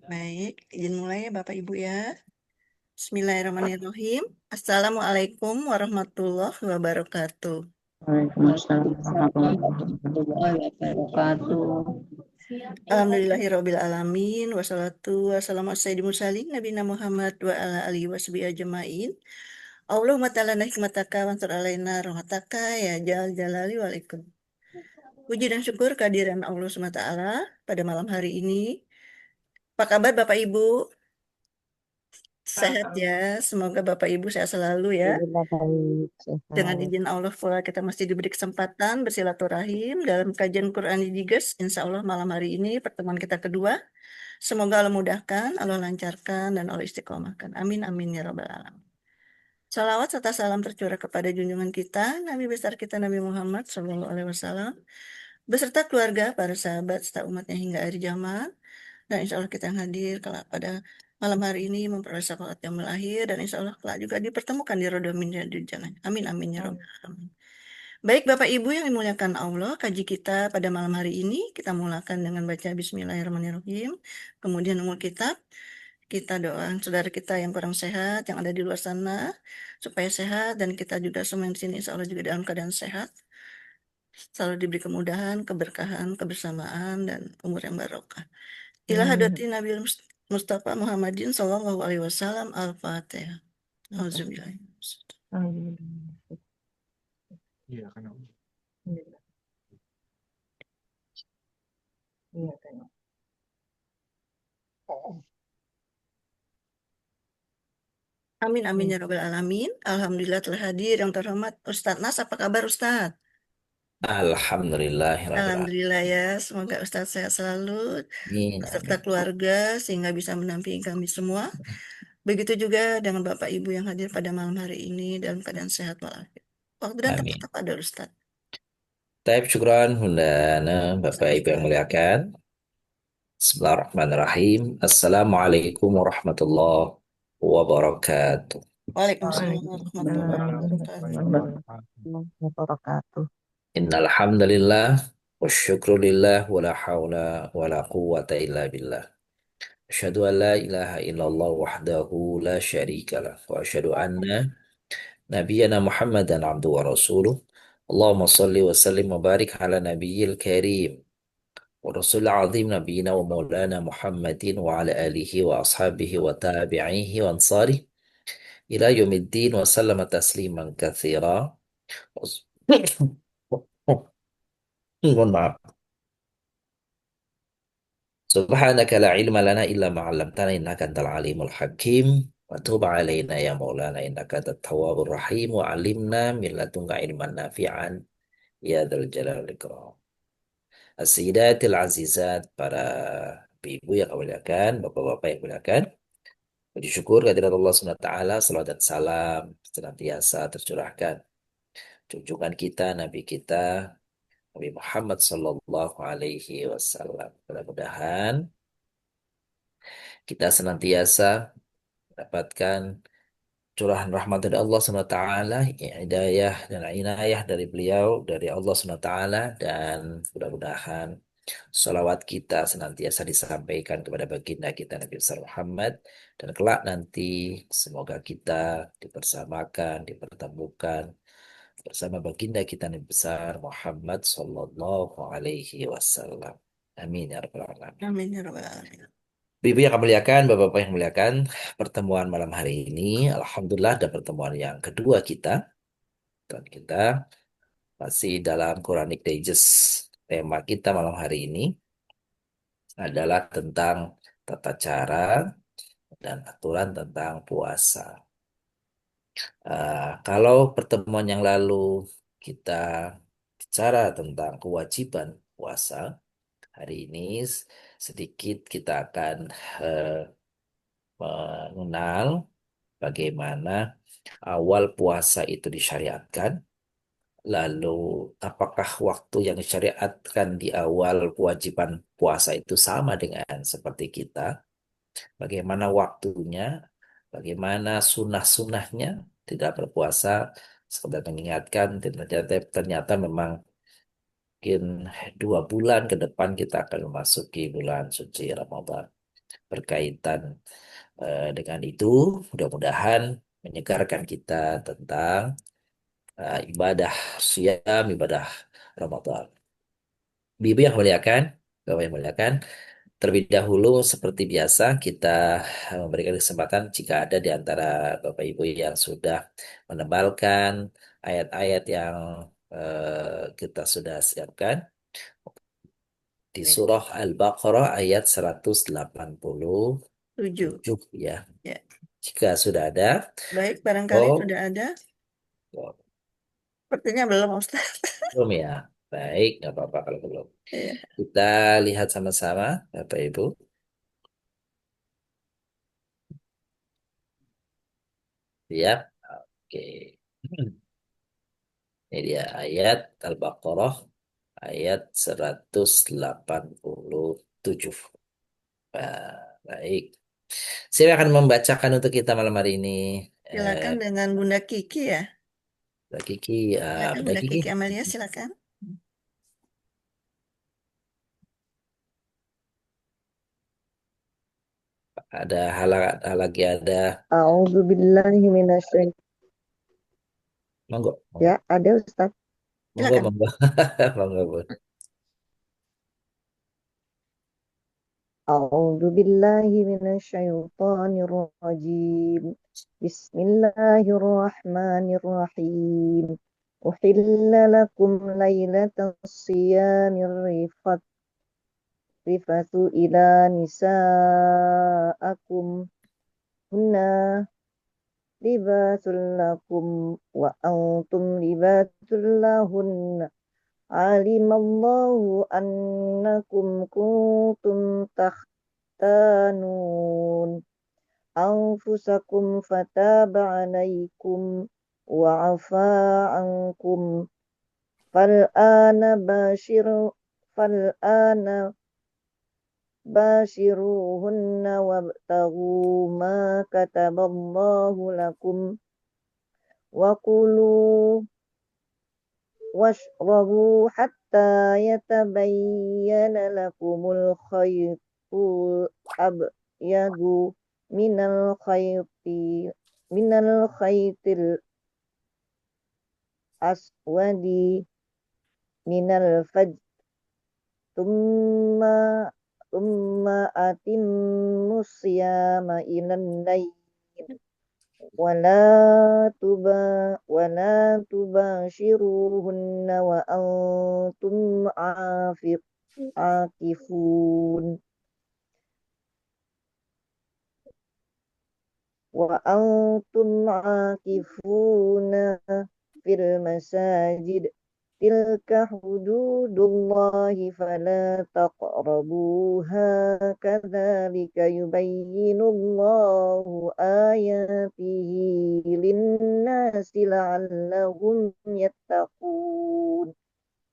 Baik, izin mulai ya Bapak Ibu ya. Bismillahirrahmanirrahim. Assalamualaikum warahmatullahi wabarakatuh. Waalaikumsalam warahmatullahi wabarakatuh. Alhamdulillahirabbil alamin wassalatu wassalamu ala sayyidil mursalin nabiyina Muhammad wa ala alihi washabihi ajmain. Allahumma ta'ala hikmataka wa ansur alaina rahmataka ya jal jalali wal ikram. Puji dan syukur kehadiran Allah SWT pada malam hari ini. Apa kabar Bapak Ibu? Sehat ya. Semoga Bapak Ibu sehat selalu ya. Alhamdulillah baik, Dengan sehat. izin Allah pula kita masih diberi kesempatan bersilaturahim dalam kajian Quran Diges. Insya Allah malam hari ini pertemuan kita kedua. Semoga Allah mudahkan, Allah lancarkan, dan Allah istiqomahkan. Amin, amin, ya Rabbal Alamin. Salawat serta salam tercurah kepada junjungan kita, Nabi besar kita Nabi Muhammad SAW, beserta keluarga, para sahabat, serta umatnya hingga akhir zaman. Dan insya Allah kita yang hadir pada malam hari ini memperoleh syafaat yang melahir dan insya Allah kelak juga dipertemukan di roda min di jangan. Amin amin ya rabbal alamin. Baik Bapak Ibu yang dimuliakan Allah, kaji kita pada malam hari ini kita mulakan dengan baca Bismillahirrahmanirrahim. Kemudian umul kitab, kita doakan saudara kita yang kurang sehat, yang ada di luar sana, supaya sehat dan kita juga semua yang di sini insya Allah juga dalam keadaan sehat, selalu diberi kemudahan, keberkahan, kebersamaan dan umur yang barokah. Ila Amin. hadrati Nabi Mustafa Muhammadin Sallallahu Alaihi Wasallam Al-Fatihah. Auzubillah. Alhamdulillah. Iya kan Om? Iya, tengok. Amin amin Iya. ya Rabbal Alamin. Alhamdulillah telah hadir yang terhormat Ustadz Nas. Apa kabar Ustadz? Alhamdulillahirabbil Alhamdulillah alamin. ya. Semoga Ustadz sehat selalu Amin, beserta amin. keluarga sehingga bisa mendampingi kami semua. Begitu juga dengan Bapak Ibu yang hadir pada malam hari ini dalam keadaan sehat walafiat. Waktu dan tempat Amin. kepada Ustadz. Taib syukran Bunda Ana, Bapak Ibu yang Sama-sama. muliakan. Bismillahirrahmanirrahim. Assalamualaikum warahmatullahi wabarakatuh. Waalaikumsalam warahmatullahi Waalaikumsalam wabarakatuh. warahmatullahi wabarakatuh. Innal hamdalillah wa syukrulillah wa la haula wa la quwwata illa billah. Asyhadu an la ilaha illallah wahdahu la syarika lah wa asyhadu anna nabiyyana Muhammadan abduhu wa rasuluh. Allahumma salli wa sallim wa barik ala nabiyyil karim wa rasul azim nabiyina wa maulana Muhammadin wa ala alihi wa ashabihi wa tabi'ihi wa ansari ila yaumiddin wa sallama tasliman katsira. Mohon maaf. Subhanaka la ilma lana illa ma 'allamtana innaka antal alimul hakim. Wa tub 'alaina ya maulana innaka antat tawwabur rahim wa 'allimna min ladunka ilman nafi'an ya dzal jalali wal ikram. As-sayyidatil azizat, para ibu yang kami muliakan, bapak-bapak yang kami muliakan. Puji syukur kehadirat Allah SWT, salawat dan salam senantiasa tercurahkan. Junjungan kita, Nabi kita, Nabi Muhammad Sallallahu Alaihi Wasallam. Mudah-mudahan kita senantiasa mendapatkan curahan rahmat dari Allah SWT, hidayah dan inayah dari beliau, dari Allah SWT, dan mudah-mudahan salawat kita senantiasa disampaikan kepada baginda kita Nabi besar Muhammad, dan kelak nanti semoga kita dipersamakan, dipertemukan bersama baginda kita Nabi besar Muhammad Sallallahu Alaihi Wasallam. Amin ya rabbal alamin. Amin ya Rabbal Alamin. Ibu yang kami muliakan, bapak-bapak yang muliakan, pertemuan malam hari ini, alhamdulillah ada pertemuan yang kedua kita, dan kita masih dalam Quranic Digest. Tema kita malam hari ini adalah tentang tata cara dan aturan tentang puasa. Kalau pertemuan yang lalu kita bicara tentang kewajiban puasa, hari ini sedikit kita akan eh, mengenal bagaimana awal puasa itu disyariatkan, lalu apakah waktu yang disyariatkan di awal kewajiban puasa itu sama dengan seperti kita, bagaimana waktunya, bagaimana sunnah-sunnahnya tidak berpuasa, sekedar mengingatkan ternyata memang mungkin 2 bulan ke depan kita akan memasuki bulan suci Ramadan. berkaitan dengan itu. Mudah-mudahan menyegarkan kita tentang ibadah siam, ibadah Ramadan. Bibi yang muliakan, Bapak yang muliakan, terlebih dahulu seperti biasa kita memberikan kesempatan jika ada di antara Bapak Ibu yang sudah menebalkan ayat-ayat yang kita sudah siapkan di Ya, surah Al-Baqarah ayat 187 tujuh. ya. Ya. Jika sudah ada, Baik, barangkali oh, sudah ada. oh, Sepertinya belum, Ustaz. belum ya. Baik, nggak apa-apa kalau belum. Iya, Kita lihat sama-sama, Bapak Ibu. Lihat. Oke. Ini dia ayat Al-Baqarah ayat 187. Baik. Saya akan membacakan untuk kita malam hari ini. Eh, silakan dengan Bunda Kiki ya. Mbak Kiki, Silakan Bunda Bunda Kiki, Kiki Amalia, silakan. ada hal, hal lagi ada. A'udzu billahi minasyaitonir. Monggo, monggo, Ya, ada Ustaz. monggo, Silakan. monggo, monggo, Bu. A'udzu billahi minasyaitonir rajim. Bismillahirrahmanirrahim. Uhilla lakum lailatas siyamir rifatu ila nisaakum hunna libasul lakum wa antum libasul lahunna. Alimallahu annakum kuntum takhtanun anfusakum fataba alaikum wa afa ankum fal'ana fal'ana bashiruhunna wabtaghu ma kataballahu lakum wa kulu washrabu hatta yatabayyana lakumul khaytul abyadu minal khaytil aswadi minal fajr thumma atimmu siyama ilan layl wala tubashiruhunna wa antum akifun fil masajid tilka hududullahi fala taqrabuha kadzalika yubayyinullahu ayatihi linnasi la'allahum yattaqun.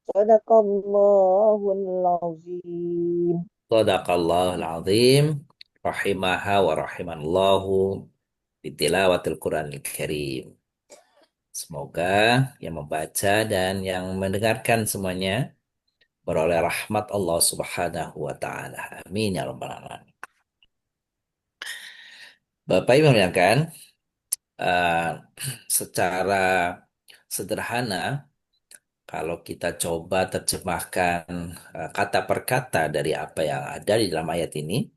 Sadaqallahul azim. Sadaqallahul azim. Rahimaha wa rahimanallahu bitilawatil Qur'anil Karim. Semoga yang membaca dan yang mendengarkan semuanya beroleh rahmat Allah Subhanahu wa taala. Amin ya rabbal alamin. Bapak Ibu yang kan, secara sederhana kalau kita coba terjemahkan kata per kata dari apa yang ada di dalam ayat ini,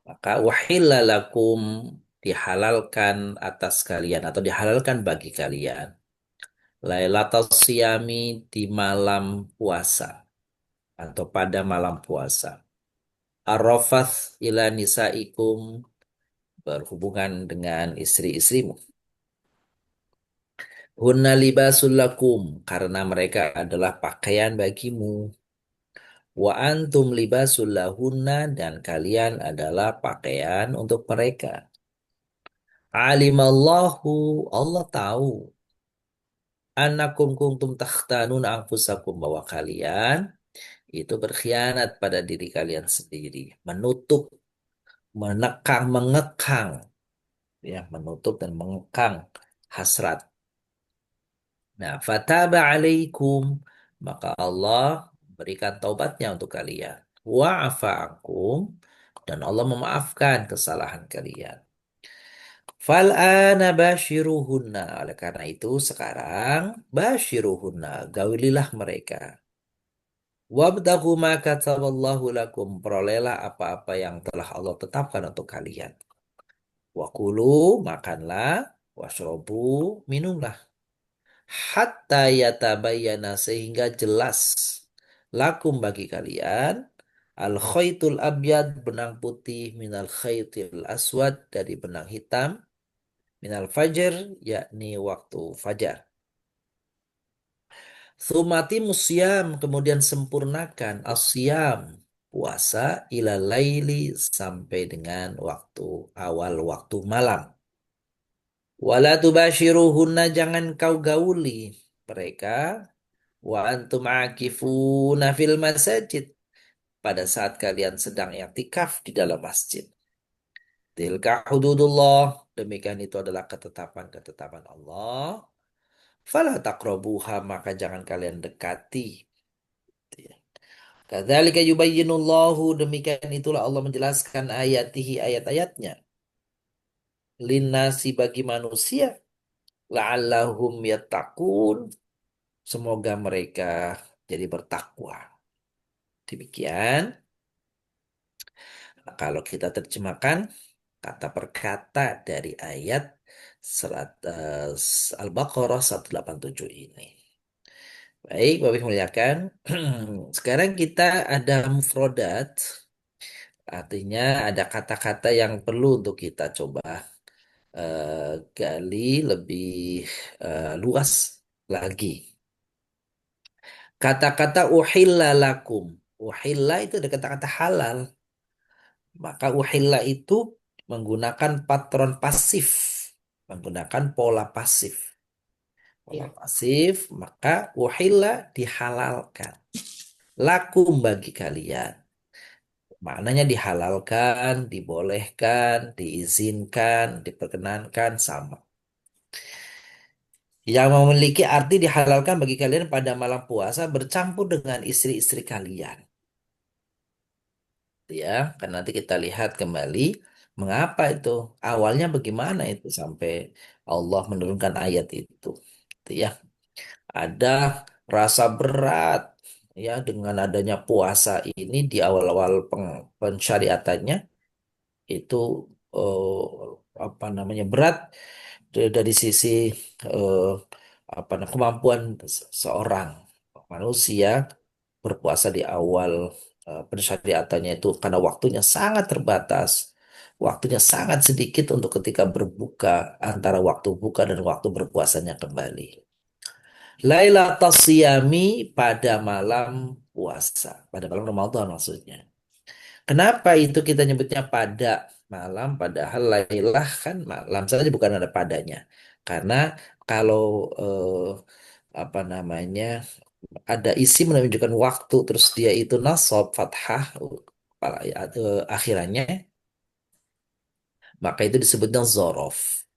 maka wahilla lakum dihalalkan atas kalian atau dihalalkan bagi kalian. Lailatul Siyami di malam puasa atau pada malam puasa. Arrafats ila nisaikum berhubungan dengan istri-istrimu. Hunna libasul lakum karena mereka adalah pakaian bagimu. Wa antum libasul lahunna dan kalian adalah pakaian untuk mereka. Alimallahu Allah tahu annakum kuntum takhtanun anfusakum bahwa kalian itu berkhianat pada diri kalian sendiri, menutup, menekang, mengekang, ya, menutup dan mengekang hasrat. Nah, fataba alaikum, maka Allah berikan taubatnya untuk kalian. Wa'afa ankum, dan Allah memaafkan kesalahan kalian. Fal'ana bashiruhunna. Oleh karena itu sekarang bashiruhunna. Gaulilah mereka. Wabtagu ma kataballahu lakum. Perolehlah apa-apa yang telah Allah tetapkan untuk kalian. Wakulu, makanlah. Washrobu, minumlah. Hatta yatabayyana sehingga jelas. Lakum bagi kalian. Al khaytul abyad benang putih minal khaytil aswad dari benang hitam minal fajar yakni waktu fajar. Thumati musyam kemudian sempurnakan asyam puasa ila laili sampai dengan waktu awal waktu malam. Wala tubashiruhunna jangan kau gauli mereka wa antum akifuna fil masajid pada saat kalian sedang i'tikaf di dalam masjid. Tilka hududullah demikian itu adalah ketetapan-ketetapan Allah. Fala taqrabuha maka jangan kalian dekati. Kadzalika yubayyinullahu demikian itulah Allah menjelaskan ayatihi ayat-ayatnya linnasi bagi manusia la'allahum yattaqun semoga mereka jadi bertakwa. Demikian kalau kita terjemahkan kata per kata dari ayat surat Al-Baqarah 187 ini. Baik, Bapak Ibu muliakan. Sekarang kita ada mufrodat, artinya ada kata-kata yang perlu untuk kita coba gali lebih luas lagi. Kata-kata uhilla lakum. Uhilla itu ada kata-kata halal. Maka uhilla itu menggunakan patron pasif. Menggunakan pola pasif. Pola pasif, maka uhilla dihalalkan. Lakum bagi kalian. Maknanya dihalalkan, dibolehkan, diizinkan, diperkenankan sama. Yang memiliki arti dihalalkan bagi kalian pada malam puasa bercampur dengan istri-istri kalian. Ya, kan nanti kita lihat kembali mengapa itu awalnya bagaimana itu sampai Allah menurunkan ayat itu. Gitu ya, ada rasa berat ya dengan adanya puasa ini di awal-awal pensyariatannya itu apa namanya berat dari sisi eh, kemampuan seorang manusia berpuasa di awal pensyariatannya itu karena waktunya sangat terbatas, waktunya sangat sedikit untuk ketika berbuka antara waktu buka dan waktu berpuasanya kembali. Lailatul Siyami pada malam puasa, pada malam Ramadan maksudnya. Kenapa itu kita nyebutnya pada malam, padahal lailah kan malam saja bukan ada padanya. Karena kalau apa namanya ada isim menunjukkan waktu terus dia itu nasab fathah akhirannya maka itu disebutnya zorof.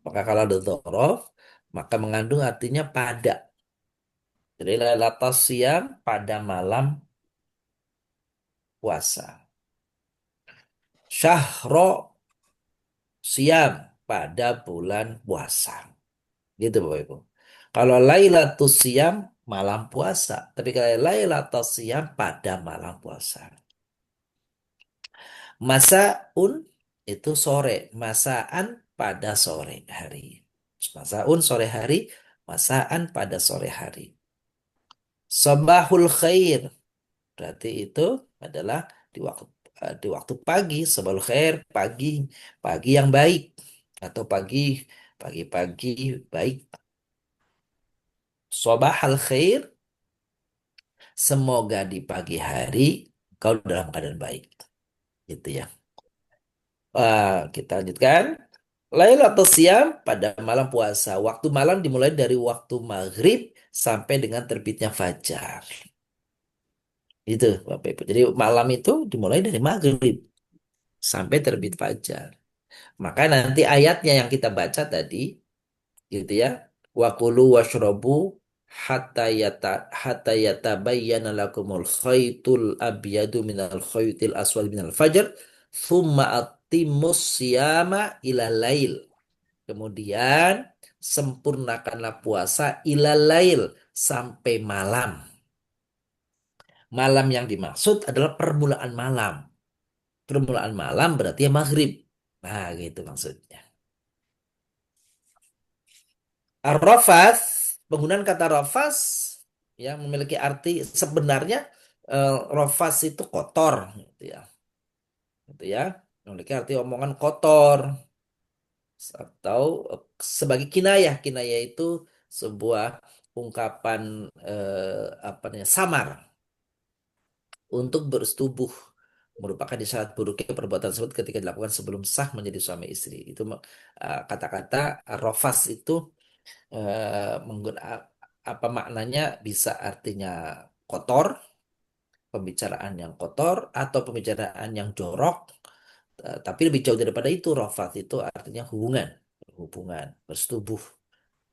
Maka kalau ada zorof maka mengandung artinya pada. Jadi lailatul siyam pada malam puasa. Syahro siam pada bulan puasa. Gitu Bapak Ibu. Kalau Lailatul Siyam malam puasa, tapi kalau Lailatul Siyam pada malam puasa. Masaun itu sore, masaan pada sore hari. Masaun sore hari, masaan pada sore hari. Sabahul khair berarti itu adalah di waktu pagi, sabahul khair pagi, pagi yang baik atau pagi-pagi baik. Sabahul khair semoga di pagi hari kau dalam keadaan baik. Gitu ya. Kita lanjutkan. Lailatul Siyam pada malam puasa. Waktu malam dimulai dari waktu maghrib sampai dengan terbitnya fajar. Itu Bapak Ibu. Jadi malam itu dimulai dari maghrib sampai terbit fajar. Maka nanti ayatnya yang kita baca tadi, gitu ya. Wakulu washrobu hatta yatabayyana lakumul khaytul abyadu minal khaytil aswad minal fajr thumma atimmus siyama ila lail. Kemudian sempurnakanlah puasa ila lail sampai malam. Malam yang dimaksud adalah permulaan malam. Permulaan malam berarti ya maghrib. Nah, gitu maksudnya. Ar-rafas, penggunaan kata rafas yang memiliki arti sebenarnya rafas itu kotor, gitu ya. Gitu ya. Memiliki arti omongan kotor atau sebagai kinayah. Kinayah itu sebuah ungkapan apa namanya samar untuk bersetubuh merupakan isyarat buruknya perbuatan tersebut ketika dilakukan sebelum sah menjadi suami istri. Itu kata-kata rafas itu menggunakan apa maknanya bisa artinya kotor, pembicaraan yang kotor atau pembicaraan yang jorok. Tapi lebih jauh daripada itu, rafat itu artinya hubungan, hubungan bersetubuh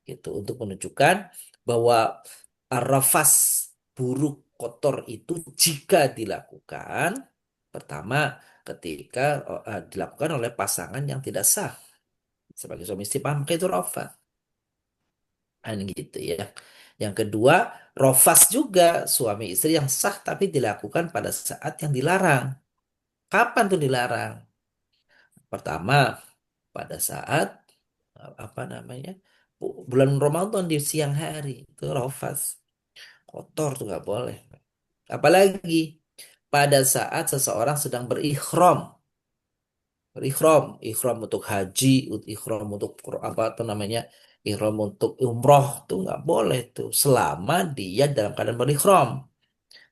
gitu untuk menunjukkan bahwa rafas buruk kotor itu jika dilakukan pertama ketika dilakukan oleh pasangan yang tidak sah sebagai suami istri paham itu rafat. Kan gitu ya. Yang kedua, rofas juga suami istri yang sah tapi dilakukan pada saat yang dilarang. Kapan tuh dilarang? Pertama, pada saat apa namanya? Bulan Ramadan di siang hari itu rofas. Kotor tuh nggak boleh. Apalagi pada saat seseorang sedang berikhram. Berikhram, ikhram untuk haji, ikhram untuk apa tuh namanya? Ihram untuk umroh tuh nggak boleh tuh selama dia dalam keadaan berikhram.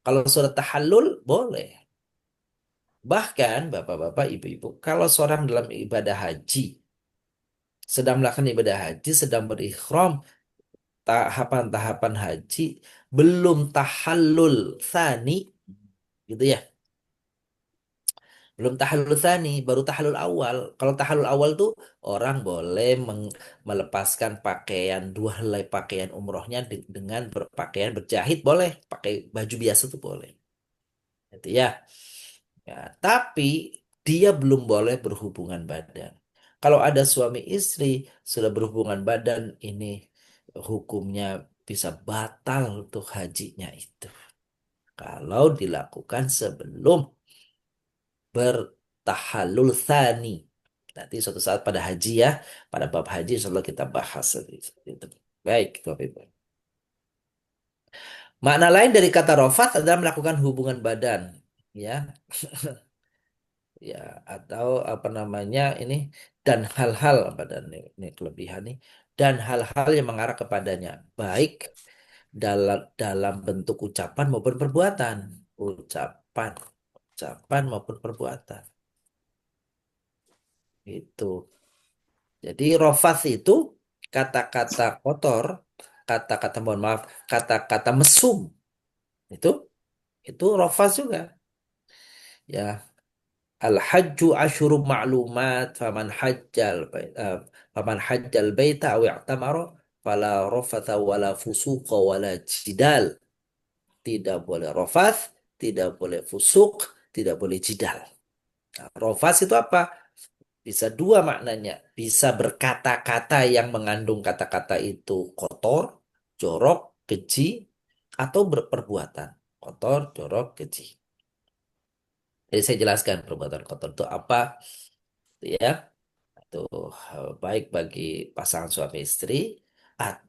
Kalau sudah tahallul boleh. Bahkan bapak-bapak, ibu-ibu, kalau seorang dalam ibadah haji sedang melakukan ibadah haji, sedang berikhram tahapan-tahapan haji belum tahallul tsani gitu ya. Belum tahallul tsani, baru tahallul awal. Kalau tahallul awal tuh orang boleh melepaskan pakaian dua helai pakaian umrohnya dengan berpakaian berjahit boleh, pakai baju biasa tuh boleh. Itu ya. Ya, tapi dia belum boleh berhubungan badan. Kalau ada suami istri sudah berhubungan badan, ini hukumnya bisa batal untuk hajinya itu. Kalau dilakukan sebelum bertahallul tsani. Nanti suatu saat pada haji ya, pada bab haji insya Allah kita bahas itu. Baik, Bapak Ibu. Makna lain dari kata rofat adalah melakukan hubungan badan, ya, ya, atau apa namanya ini dan hal-hal apa dan ini kelebihan nih dan hal-hal yang mengarah kepadanya, baik dalam bentuk ucapan maupun perbuatan, ucapan, ucapan maupun perbuatan. Itu. Jadi rofas itu kata-kata kotor, kata-kata mohon maaf, kata-kata mesum itu itu rofas juga. Ya, al hajju asyuru ma'lumat faman hajjal baita aw i'tamara fala rafatha wala fusuqa wala jidal. Tidak boleh rofas, tidak boleh fusuk, tidak boleh jidal. Nah, rofas itu apa? Bisa dua maknanya. Bisa berkata-kata yang mengandung kata-kata itu kotor, jorok, keji, atau berperbuatan. Kotor, jorok, keji. Jadi saya jelaskan perbuatan kotor itu apa, ya. Itu baik bagi pasangan suami istri,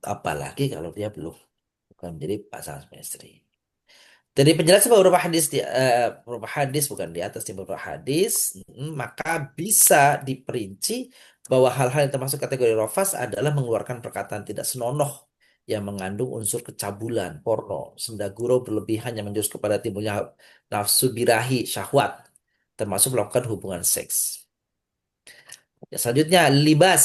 apalagi kalau dia belum bukan menjadi pasangan suami istri. Dari penjelasan beberapa hadis bukan di atas di beberapa hadis, maka bisa diperinci bahwa hal-hal yang termasuk kategori rofas adalah mengeluarkan perkataan tidak senonoh yang mengandung unsur kecabulan, porno, sendagurau berlebihan yang menjurus kepada timbulnya nafsu birahi, syahwat, termasuk melakukan hubungan seks. Ya, selanjutnya libas.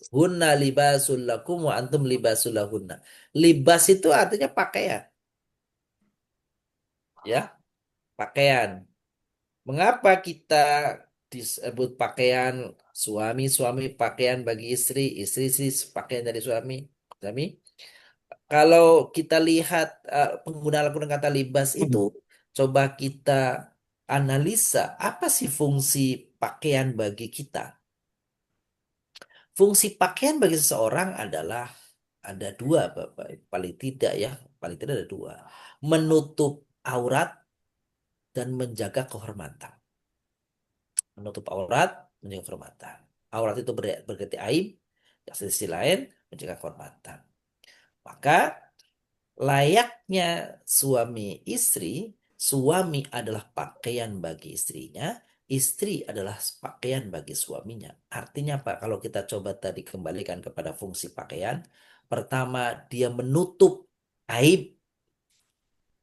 Hunna libasul lakum wa antum libasul lahunna. Libas itu artinya pakaian, ya, pakaian. Mengapa kita disebut pakaian suami pakaian bagi istri, istri pakaian dari suami? Suami Kalau kita lihat penggunaan Al-Quran kata libas itu, coba kita analisa apa sih fungsi pakaian bagi kita. Fungsi pakaian bagi seseorang adalah ada dua, Bapak. Paling tidak ya, paling tidak ada dua. Menutup aurat dan menjaga kehormatan. Menutup aurat, menjaga kehormatan. Aurat itu berarti aib, yang sisi lain menjaga kehormatan. Maka layaknya suami istri, suami adalah pakaian bagi istrinya, istri adalah pakaian bagi suaminya. Artinya apa? Kalau kita coba tadi kembalikan kepada fungsi pakaian, pertama dia menutup aib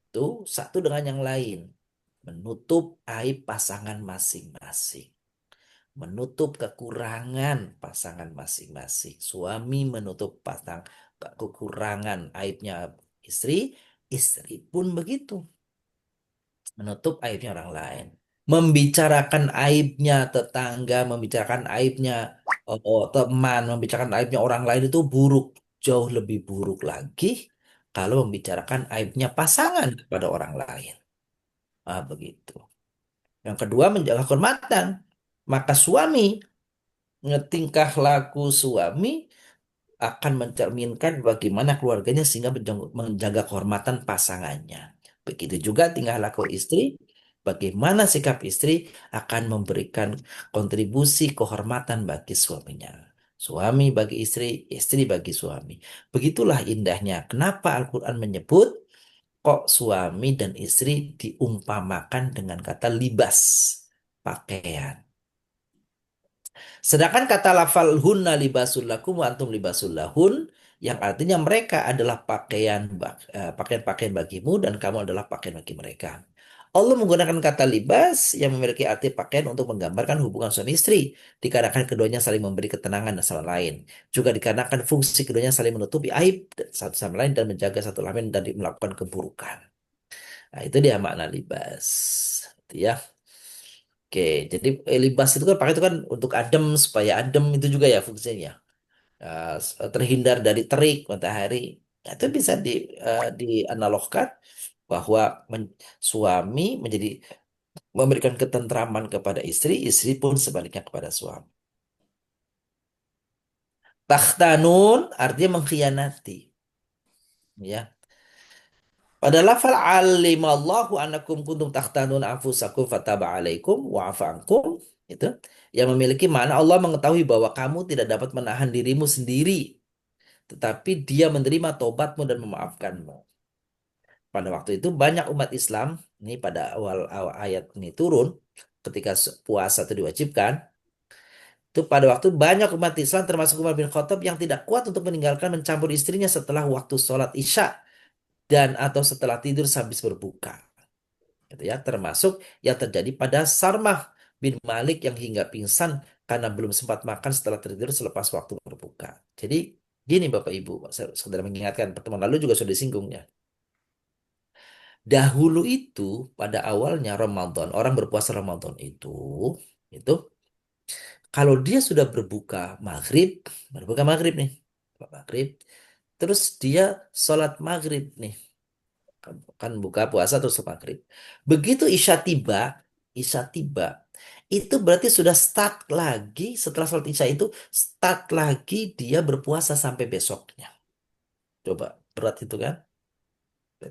itu satu dengan yang lain. Menutup aib pasangan masing-masing. Menutup kekurangan pasangan masing-masing. Suami menutup kekurangan aibnya istri, istri pun begitu, menutup aibnya orang lain. Membicarakan aibnya tetangga, membicarakan aibnya teman, membicarakan aibnya orang lain itu buruk, jauh lebih buruk lagi kalau membicarakan aibnya pasangan kepada orang lain. Ah, begitu. Yang kedua menjaga kehormatan. Maka suami, tingkah laku suami akan mencerminkan bagaimana keluarganya sehingga menjaga kehormatan pasangannya. Begitu juga tingkah laku istri, bagaimana sikap istri akan memberikan kontribusi kehormatan bagi suaminya. Suami bagi istri, istri bagi suami. Begitulah indahnya. Kenapa Al-Quran menyebut kok suami dan istri diumpamakan dengan kata libas, pakaian. Sedangkan kata lafal hunna libasul lakum wa antum libasul lahun yang artinya mereka adalah pakaian-pakaian bagimu dan kamu adalah pakaian bagi mereka. Allah menggunakan kata libas yang memiliki arti pakaian untuk menggambarkan hubungan suami istri. Dikarenakan keduanya saling memberi ketenangan dan sama lain. Juga dikarenakan fungsi keduanya saling menutupi aib satu sama lain dan menjaga satu lain dari melakukan keburukan. Nah, itu dia makna libas. Gitu ya. Oke, jadi libas itu kan pakai itu kan untuk adem supaya adem itu juga ya fungsinya. Terhindar dari terik matahari. Nah, itu bisa dianalogkan bahwa suami memberikan ketentraman kepada istri, istri pun sebaliknya kepada suami. Takhtanun artinya mengkhianati, ya. Pada lafal alimallahu annakum kuntum takhtanun anfusakum fataba alaikum wa afa ankum itu yang memiliki makna Allah mengetahui bahwa kamu tidak dapat menahan dirimu sendiri tetapi dia menerima tobatmu dan memaafkanmu. Pada waktu itu banyak umat Islam ini pada awal ayat ini turun ketika puasa itu diwajibkan itu pada waktu banyak umat Islam termasuk Umar bin Khattab yang tidak kuat untuk meninggalkan mencampur istrinya setelah waktu sholat Isya dan atau setelah tidur habis berbuka. Gitu ya, termasuk yang terjadi pada Sarmah bin Malik yang hingga pingsan karena belum sempat makan setelah tertidur selepas waktu berbuka. Jadi gini Bapak Ibu, saya sekedar mengingatkan pertemuan lalu juga sudah disinggungnya. Dahulu itu pada awalnya Ramadan, orang berpuasa Ramadan itu kalau dia sudah berbuka maghrib nih, maghrib, terus dia sholat maghrib nih, kan buka puasa terus maghrib. Begitu Isya tiba, itu berarti sudah start lagi setelah sholat Isya itu start lagi dia berpuasa sampai besoknya. Coba berat itu kan?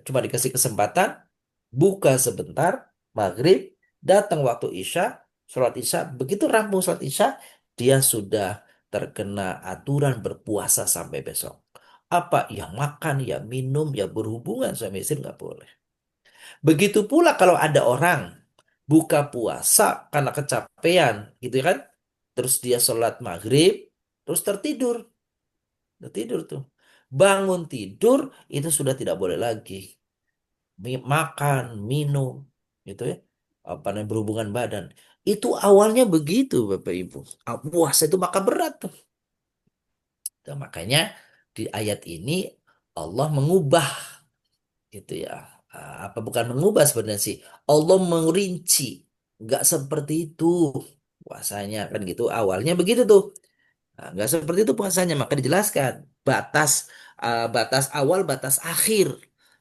Cuma dikasih kesempatan buka sebentar, maghrib, datang waktu Isya, sholat Isya, begitu rampung sholat Isya, dia sudah terkena aturan berpuasa sampai besok. Apa? Ya makan, ya minum, ya berhubungan suami istri nggak boleh. Begitu pula kalau ada orang buka puasa karena kecapean, gitu kan? Terus dia sholat maghrib, terus tertidur tuh. Bangun tidur itu sudah tidak boleh lagi makan, minum, gitu ya. Apa namanya berhubungan badan. Itu awalnya begitu Bapak Ibu. Puasa itu maka berat tuh. Nah, makanya di ayat ini Allah mengubah gitu ya. Apa bukan mengubah sebenarnya sih. Allah merinci. Nggak seperti itu puasanya kan gitu. Awalnya begitu tuh. Nah, nggak seperti itu puasanya. Maka dijelaskan batas batas awal, batas akhir.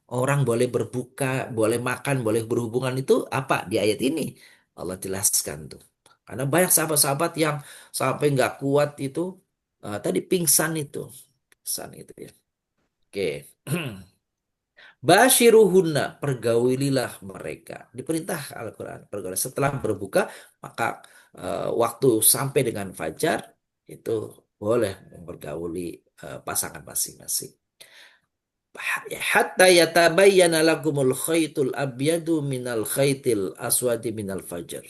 Orang boleh berbuka, boleh makan, boleh berhubungan itu apa di ayat ini? Allah jelaskan tuh. Karena banyak sahabat-sahabat yang sampai nggak kuat itu, tadi pingsan itu, pingsan itu ya. Oke. Bashiruhunna, pergaulilah mereka. Diperintah Al-Quran. Pergaulilah. Setelah berbuka, maka waktu sampai dengan fajar, itu boleh mempergauli pasangan masing-masing. Hatta yatabayyana lakumul khaytul abyadu minal khaytil aswadi minal fajar.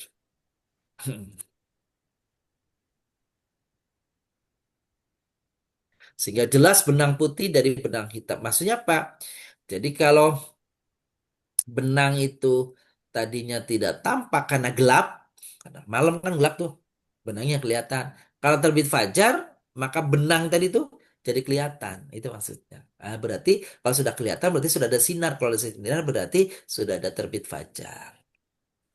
Sehingga jelas benang putih dari benang hitam. Maksudnya apa? Jadi kalau benang itu tadinya tidak tampak karena gelap, karena malam kan gelap tuh, benangnya kelihatan. Kalau terbit fajar, maka benang tadi tuh jadi kelihatan. Itu maksudnya. Berarti kalau sudah kelihatan berarti sudah ada sinar. Kalau ada sinar berarti sudah ada terbit fajar.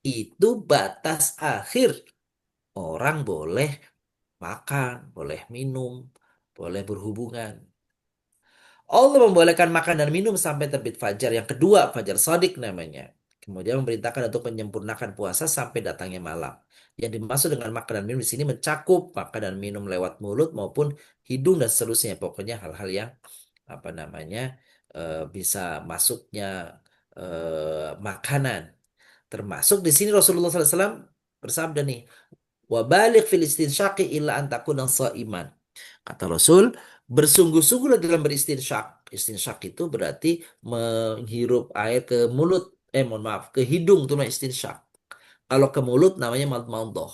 Itu batas akhir. Orang boleh makan, boleh minum, boleh berhubungan. Allah membolehkan makan dan minum sampai terbit fajar. Yang kedua, fajar sodik namanya. Kemudian memerintahkan untuk menyempurnakan puasa sampai datangnya malam. Yang dimaksud dengan makan dan minum di sini mencakup makan dan minum lewat mulut maupun hidung dan seterusnya. Pokoknya hal-hal yang apa namanya bisa masuknya makanan. Termasuk di sini Rasulullah SAW bersabda nih, wabalik fil istinsyaqi illa an takuna sha'iman. Kata Rasul, bersungguh-sungguhlah dalam beristinsyak. Istinsyak itu berarti menghirup air ke mulut, mohon maaf, ke hidung itu namanya istinsyak. Kalau ke mulut namanya madmadhah.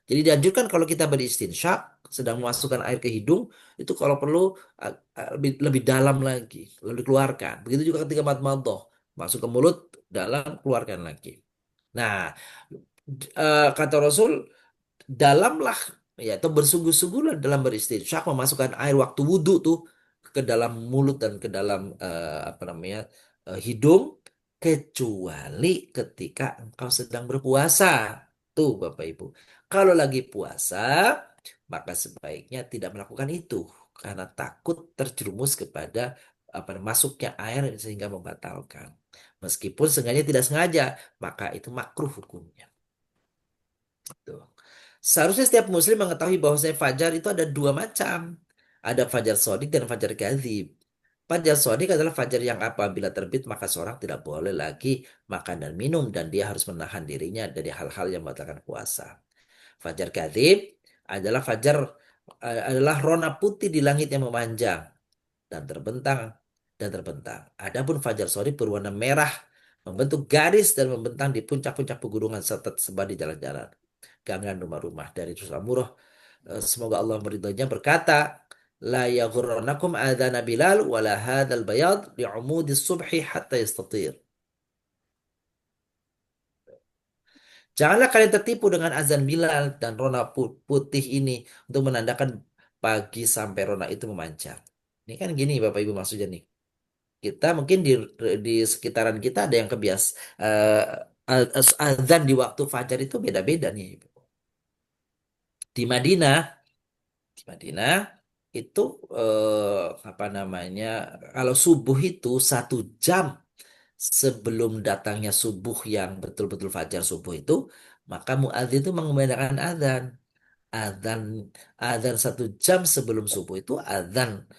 Jadi dianjurkan kalau kita beristinsyak, sedang memasukkan air ke hidung, itu kalau perlu lebih dalam lagi, lalu dikeluarkan. Begitu juga ketika madmadhah, masuk ke mulut, dalam, keluarkan lagi. Nah, kata Rasul, dalamlah ya atau bersungguh-sungguhlah dalam beristinsyak memasukkan air waktu wudhu tuh ke dalam mulut dan ke dalam apa namanya hidung kecuali ketika engkau sedang berpuasa tuh Bapak Ibu. Kalau lagi puasa maka sebaiknya tidak melakukan itu karena takut terjerumus kepada apa masuknya air sehingga membatalkan. Meskipun sengaja tidak sengaja maka itu makruh hukumnya. Tuh. Seharusnya setiap muslim mengetahui bahwasanya fajar itu ada dua macam. Ada fajar sodik dan fajar gadzib. Fajar sodik adalah fajar yang apabila terbit maka seorang tidak boleh lagi makan dan minum dan dia harus menahan dirinya dari hal-hal yang membatalkan puasa. Fajar gadzib adalah rona putih di langit yang memanjang dan terbentang. Adapun fajar sodik berwarna merah membentuk garis dan membentang di puncak-puncak pegunungan serta tersebar di jalan-jalan gangan rumah-rumah dari Rasulullah Murrah. Semoga Allah meridhoinya berkata, la yaghurrannakum adzana Bilal wala hadzal bayad li'umudis subhi hatta yastatir. Janganlah kalian tertipu dengan azan Bilal dan rona putih ini untuk menandakan pagi sampai rona itu memancar. Ini kan gini Bapak Ibu maksudnya nih. Kita mungkin di sekitaran kita ada yang azan di waktu fajar itu beda-beda nih. Di Madinah di Madinah itu apa namanya kalau subuh itu 1 jam sebelum datangnya subuh yang betul-betul fajar subuh itu maka muadzin itu mengumandangkan adzan adzan 1 jam sebelum subuh itu adzan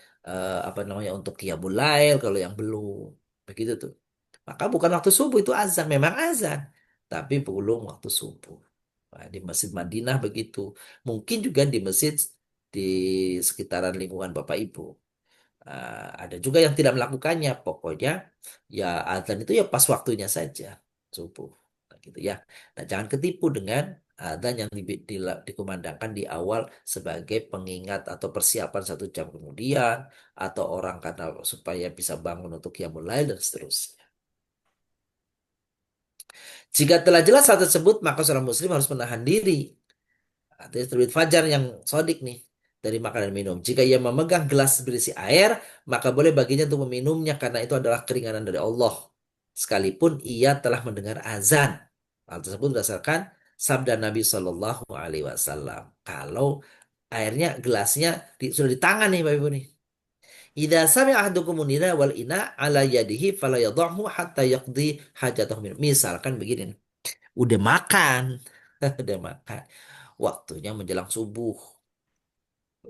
apa namanya untuk qiyamul lail kalau yang belum begitu tuh maka bukan waktu subuh itu azan memang azan tapi belum waktu subuh. Nah, di Masjid Madinah begitu. Mungkin juga di masjid di sekitaran lingkungan Bapak Ibu. Ada juga yang tidak melakukannya. Pokoknya ya azan itu ya pas waktunya saja subuh. Nah, gitu ya. Nah, jangan ketipu dengan azan yang dikumandangkan di awal sebagai pengingat atau persiapan 1 jam kemudian atau orang karena supaya bisa bangun untuk qiyamul lail dan seterusnya. Jika telah jelas hal tersebut, maka seorang muslim harus menahan diri. Artinya terbit fajar yang sodik nih dari makan dan minum. Jika ia memegang gelas berisi air, maka boleh baginya untuk meminumnya karena itu adalah keringanan dari Allah. Sekalipun ia telah mendengar azan. Hal tersebut berdasarkan sabda Nabi Shallallahu Alaihi Wasallam. Kalau airnya gelasnya sudah di tangan nih Bapak Ibu nih. Idza sami'a ahadukumun nida wal ina ala yadihi fala yadhahu hatta yaqdi hajatahu minhu. Misalkan begini, udah makan, udah makan, waktunya menjelang subuh.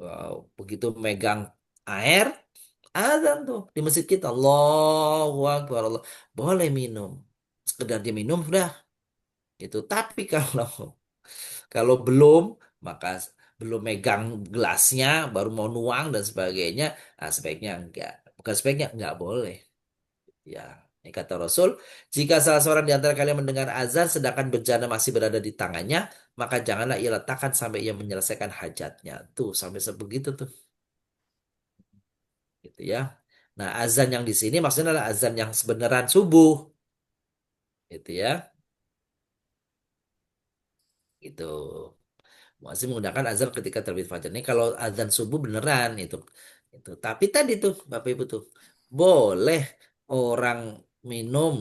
Wow, begitu megang air, azan tuh di masjid kita. Allahu Akbar, Allah. Boleh minum. Sekedar dia minum sudah itu. Tapi kalau kalau belum, maka belum megang gelasnya, baru mau nuang dan sebagainya, sebaiknya enggak. Bukan sebaiknya enggak boleh. Ya, ini kata Rasul, jika salah seorang di antara kalian mendengar azan sedangkan bejana masih berada di tangannya, maka janganlah ia letakkan sampai ia menyelesaikan hajatnya. Tuh, sampai sebegitu tuh, gitu ya. Nah, azan yang di sini maksudnya adalah azan yang sebenaran subuh, gitu ya. Gitu. Masih menggunakan azan ketika terbit fajar. Ini kalau azan subuh beneran itu. Tapi tadi tuh Bapak Ibu tuh boleh orang minum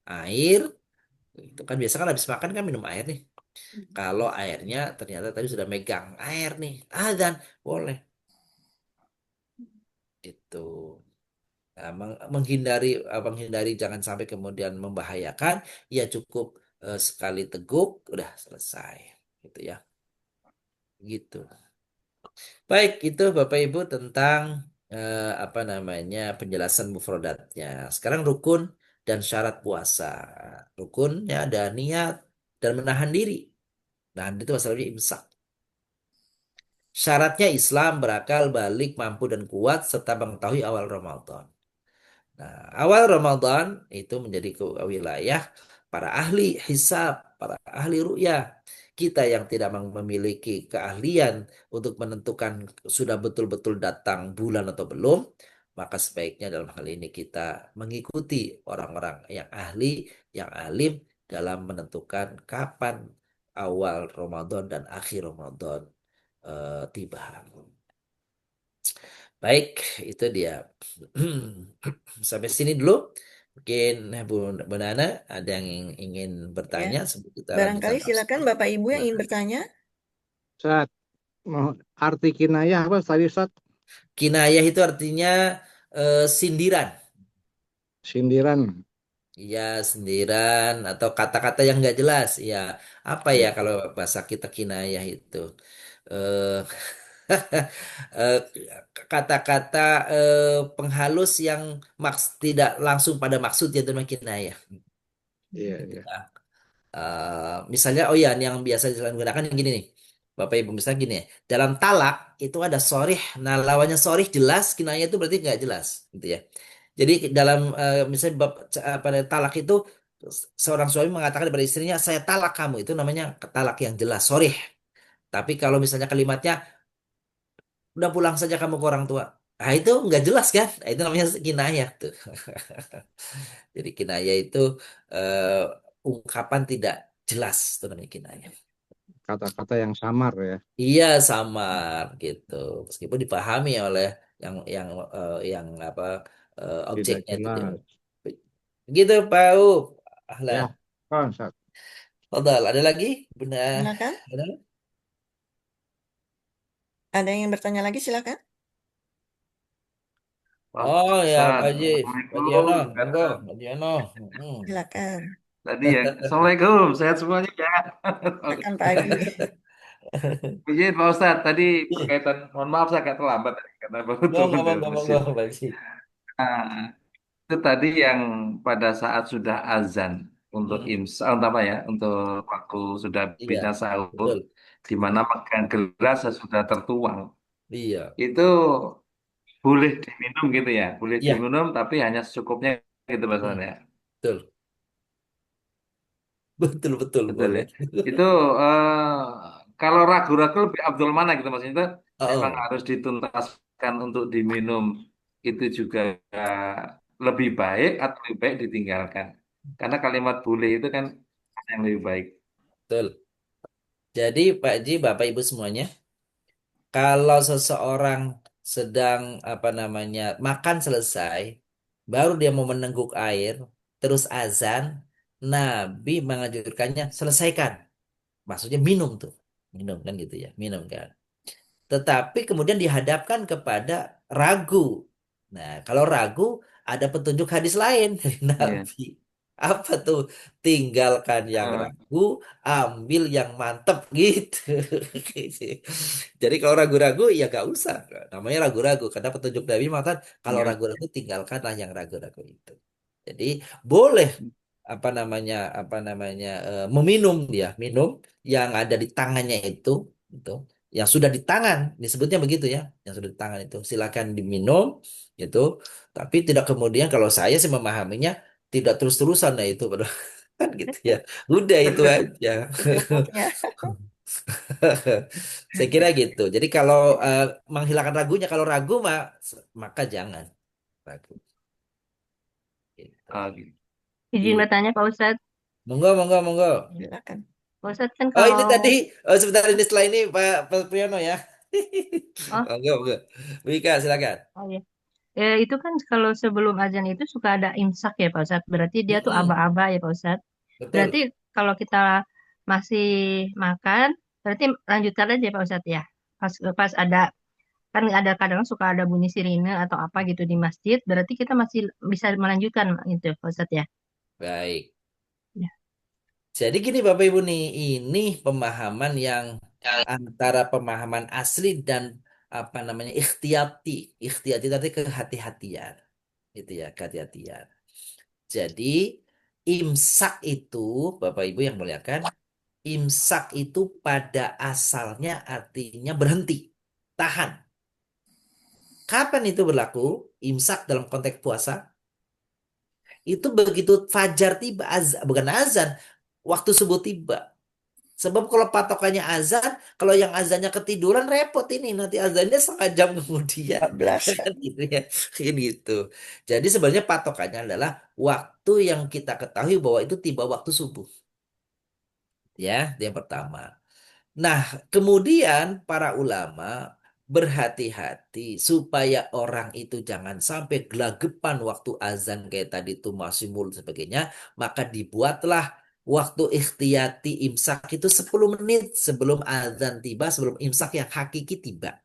air itu kan biasa kan habis makan kan minum air nih. Kalau airnya ternyata tadi sudah megang air nih, azan boleh itu. Nah, menghindari jangan sampai kemudian membahayakan, ya cukup sekali teguk udah selesai gitu ya. Gitu. Baik, itu Bapak Ibu tentang apa namanya penjelasan mufradatnya. Sekarang rukun dan syarat puasa. Rukunnya ada niat dan menahan diri. Nahan diri itu masalahnya imsak. Syaratnya Islam berakal, balik, mampu dan kuat serta mengetahui awal Ramadan. Nah, awal Ramadan itu menjadi wilayah para ahli hisab, para ahli ru'yah. Kita yang tidak memiliki keahlian untuk menentukan sudah betul-betul datang bulan atau belum, maka sebaiknya dalam hal ini kita mengikuti orang-orang yang ahli, yang alim dalam menentukan kapan awal Ramadan dan akhir Ramadan tiba. Baik, itu dia. Sampai sini dulu. Mungkin Bu Nana ada yang ingin Ya, bertanya sebelum kita lanjutkan barangkali silakan tafsir. Bapak Ibu yang ingin Silakan. bertanya. Ustaz, arti kinayah apa tadi Ustaz? Kinayah itu artinya sindiran. Sindiran. Iya, sindiran atau kata-kata yang nggak jelas. Ya, apa ya kalau bahasa kita kinayah itu? Eh, eh, kata-kata penghalus yang tidak langsung pada maksud ya itu namanya kinayah. Iya, Gitu. iya. Misalnya, oh ya, ini yang biasa digunakan yang gini nih, Bapak Ibu, misalnya gini ya, dalam talak itu ada sorih, nah lawannya sorih jelas, kinayah itu berarti nggak jelas, gitu ya. Jadi dalam misalnya pada talak itu seorang suami mengatakan kepada istrinya, saya talak kamu, itu namanya talak yang jelas, sorih. Tapi kalau misalnya kalimatnya, udah pulang saja kamu ke orang tua, nah itu nggak jelas kan, nah, itu namanya kinayah tuh. Jadi kinayah itu ungkapan tidak jelas, itu namanya kinayah. Kata-kata yang samar ya. Iya samar gitu. Meskipun dipahami oleh yang apa Tidak objeknya itu tidak. jelas. Begitu Pak U. Ahlan. Ya, kan Ustaz. Fadal, ada lagi? Benar. Silakan. Benar? Ada yang ingin bertanya lagi silakan. Wah, Oh ya Ustaz, Pak Haji. Pak Haji Assalamualaikum. Yono, monggo. Pak Haji Yono. Hmm. Silakan. Tadi ya, Assalamualaikum, sehat semuanya ya. Silakan Pak Haji. Izin Pak Ustadz, tadi berkaitan, mohon maaf saya agak terlambat tadi, karena baru Monggo, turun dari monggo, monggo, masjid. Pak Haji. Nah, itu tadi yang pada saat sudah azan untuk Hmm. imsak, untuk apa ya, untuk waktu sudah Iya, bina sahur, betul. di mana makan gelas sudah tertuang, Iya. itu boleh diminum gitu ya, boleh Iya. diminum tapi hanya secukupnya gitu Hmm. bahasanya. Betul. Betul, betul, Betul ya. boleh. Itu kalau ragu-ragu lebih Abdul mana gitu maksudnya itu memang Oh, harus dituntaskan untuk diminum itu juga lebih baik atau lebih baik ditinggalkan. Karena kalimat boleh itu kan yang lebih baik. betul. Jadi Pak Haji, Bapak Ibu semuanya, kalau seseorang sedang apa namanya makan selesai, baru dia mau menengguk air, terus azan, Nabi menganjurkannya selesaikan. Maksudnya minum tuh, minum kan gitu ya, minum kan. Tetapi kemudian dihadapkan kepada ragu. Nah, kalau ragu ada petunjuk hadis lain dari Iya. Nabi. Apa tuh? Tinggalkan yang Eh, ragu, ambil yang mantep gitu. Jadi kalau ragu-ragu ya gak usah. Namanya ragu-ragu karena petunjuk Nabi mengatakan kalau iya. ragu-ragu tinggalkanlah yang ragu-ragu itu. Jadi boleh meminum dia, minum yang ada di tangannya itu yang sudah di tangan, disebutnya begitu ya, yang sudah di tangan itu silakan diminum gitu. Tapi tidak kemudian kalau saya sih memahaminya tidak terus-terusan nah itu padahal kan gitu ya. Udah itu aja. Secukupnya. Saya kira gitu. Jadi kalau menghilangkan ragunya, kalau ragu maka jangan ragu. Gitu. Ah, gitu. Izin Iya. bertanya Pak Ustadz. Monggo, monggo, monggo. Silakan. Pak Ustadz kan Oh ini kalau tadi, oh sebentar ini setelah ini Pak Priyono ya. oh Monggo, monggo. Wika silakan. oh ya. Itu kan kalau sebelum azan itu suka ada imsak ya Pak Ustadz. Berarti dia tuh Mm-mm, aba-aba ya Pak Ustadz. Berarti betul. kalau kita masih makan, berarti lanjutkan aja Pak Ustadz ya. Pas pas ada kan ada kadang suka ada bunyi sirine atau apa gitu di masjid, berarti kita masih bisa melanjutkan itu Pak Ustadz ya. Baik. Ya. Jadi gini Bapak Ibu nih, ini pemahaman yang antara pemahaman asli dan apa namanya ikhtiyati. Ikhtiyati tadi kehati-hatian. Gitu ya, kehati-hatian. Jadi imsak itu Bapak Ibu yang muliakan, imsak itu pada asalnya artinya berhenti, tahan. Kapan itu berlaku? Imsak dalam konteks puasa itu begitu fajar tiba, bukan azan, waktu subuh tiba. Sebab kalau patokannya azan, kalau yang azannya ketiduran repot ini nanti azannya setengah jam kemudian, 14. kan gitu ya, kayak gitu. Jadi sebenarnya patokannya adalah waktu yang kita ketahui bahwa itu tiba waktu subuh, ya, itu yang pertama. Nah, kemudian para ulama berhati-hati supaya orang itu jangan sampai gelagapan waktu azan kayak tadi itu masih mulut sebagainya, maka dibuatlah waktu ikhtiyati imsak itu 10 menit sebelum azan tiba, sebelum imsak yang hakiki tiba.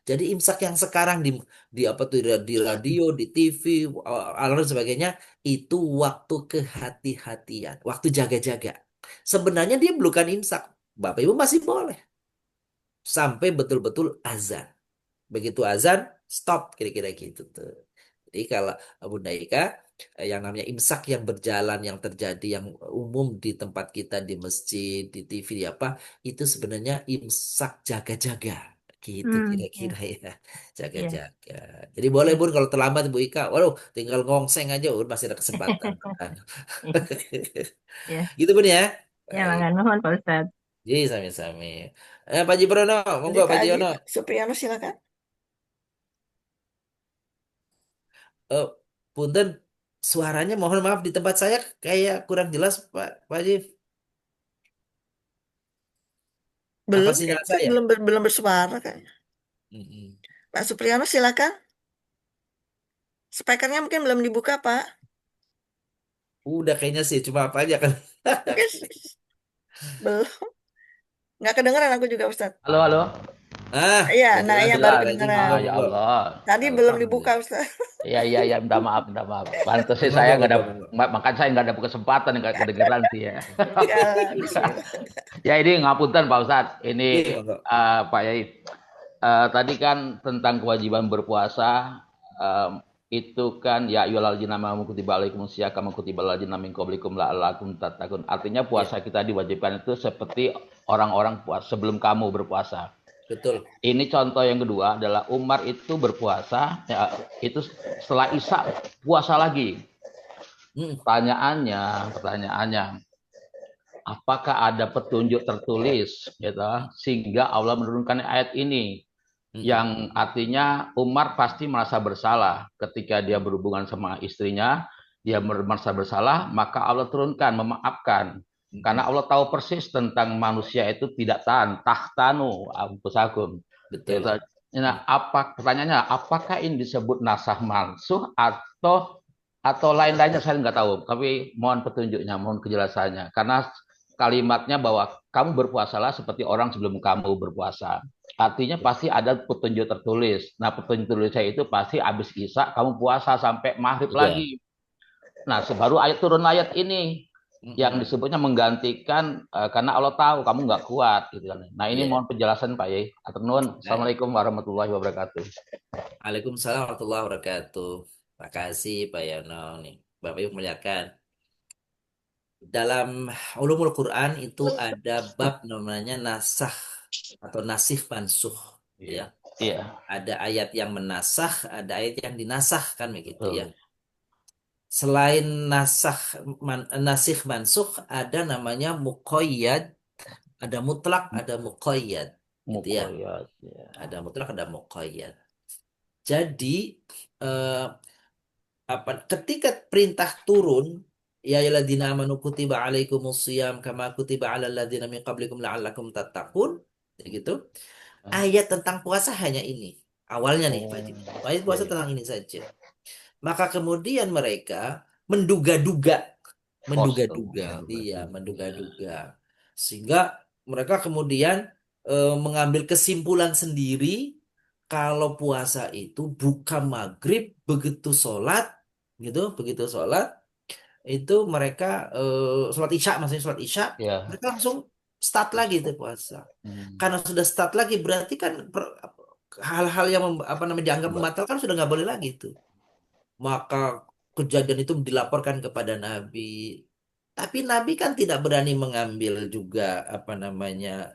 Jadi imsak yang sekarang di apa tuh di radio, di TV, alarm dan sebagainya itu waktu kehati-hatian, waktu jaga-jaga. Sebenarnya dia bukan imsak. Bapak Ibu masih boleh sampai betul-betul azan. Begitu azan, stop kira-kira gitu tuh. Jadi kalau Abu Daika yang namanya imsak yang berjalan yang terjadi yang umum di tempat kita di masjid, di TV, di apa itu sebenarnya imsak jaga-jaga. Gitu Ya, kira-kira ya. ya, Jaga-jaga. Jadi boleh ya. Bun kalau terlambat Bu Ika, waduh tinggal ngongseng aja Bun masih ada kesempatan. Ya, Gitu Bun ya. ya, Baik. mangga nuhun Pak Ustadz. Jadi sami-sami. Pak Haji Prono, Jadi monggo Pak Pak Haji Jiono. Supriyono silakan. Eh, Punten, suaranya mohon maaf di tempat saya kayak kurang jelas Pak Haji. Apa Belum sinyal kayaknya saya? belum bersuara kayaknya. Mm-mm. Pak Supriyono silakan. Speakernya mungkin belum dibuka, Pak. Udah kayaknya sih, cuma apa aja kan. Mungkin belum. Nggak kedengeran aku juga, Ustadz. Halo, halo. Iya, Udah nah jelas, iya jelas baru Jelas. Pak Haji. kedengeran. Monggo, Ya monggo. Allah. Tadi belum dibuka, Alhamdulillah. Ustadz. Iya, iya, iya. Minta maaf, minta maaf. Pantas sih Monggo, saya nggak ada, monggo, monggo. makan saya nggak ada kesempatan, nggak kedengeran sih ya. Ya, bismillah. Ya ini ngapunten Pak Ustadz. Ini Iya, monggo. Pak Yai. Tadi kan tentang kewajiban berpuasa. Itu kan ya ayyuhalladzina amanu kutiba alaikumusiyam kama kutiba alal ladzina min qablikum la'allakum tattaqun. Artinya Iya, puasa kita diwajibkan itu seperti orang-orang puasa sebelum kamu berpuasa. betul. Ini contoh yang kedua adalah Umar itu berpuasa, ya, itu setelah Isya puasa lagi. Mm, Pertanyaannya, apakah ada petunjuk tertulis, gitu, sehingga Allah menurunkan ayat ini, mm, yang artinya Umar pasti merasa bersalah ketika dia berhubungan sama istrinya, dia merasa bersalah, maka Allah turunkan memaafkan. mm, Karena Allah tahu persis tentang manusia itu tidak tahan, tahtanu, ampusagum. betul. Gitu. Nah, pertanyaannya, apakah ini disebut nasah mansuh atau lain-lainnya saya nggak tahu. Tapi mohon petunjuknya, mohon kejelasannya. Karena kalimatnya bahwa kamu berpuasalah seperti orang sebelum kamu berpuasa. Artinya pasti ada petunjuk tertulis. Nah, petunjuk tertulisnya itu pasti habis Isya kamu puasa sampai maghrib Iya. lagi. Nah, baru turun ayat ini yang Mm-mm. disebutnya menggantikan karena Allah tahu kamu nggak kuat gitu kan. Nah, ini Iya. mohon penjelasan Pak Yai. Atur nuwun. Assalamualaikum warahmatullahi wabarakatuh. Waalaikumsalam warahmatullahi wabarakatuh. Makasih Pak Yono nih. Bapak Ibu muliakan. Dalam ulumul Quran itu ada bab namanya nasah atau nasih mansuh, ya. Iya, Ada ayat yang menasah, ada ayat yang dinasah kan begitu ya. betul. Selain nasih mansuh ada namanya muqayyad, ada mutlak, ada muqayyad, gitu ya. Mukoyat. Ya. Ada mutlak, ada muqayyad. Jadi eh, ketika perintah turun, ya ayyuhalladzina amanu kutiba alaikumusiyam kama kutiba alal ladzina min qablikum la'allakum tattaqun, gitu. Ayat tentang puasa hanya ini. Awalnya nih Pak Haji. Ayat puasa Iya. tentang ini saja. Maka kemudian mereka menduga-duga, menduga-duga, iya, menduga-duga. Sehingga mereka kemudian mengambil kesimpulan sendiri kalau puasa itu buka maghrib begitu sholat, gitu, begitu sholat itu mereka sholat isya, maksudnya sholat isya, Ya. mereka langsung start lagi itu puasa. Karena sudah start lagi berarti kan hal-hal yang apa namanya dianggap membatalkan sudah nggak boleh lagi itu. Maka kejadian itu dilaporkan kepada Nabi. Tapi Nabi kan tidak berani mengambil juga apa namanya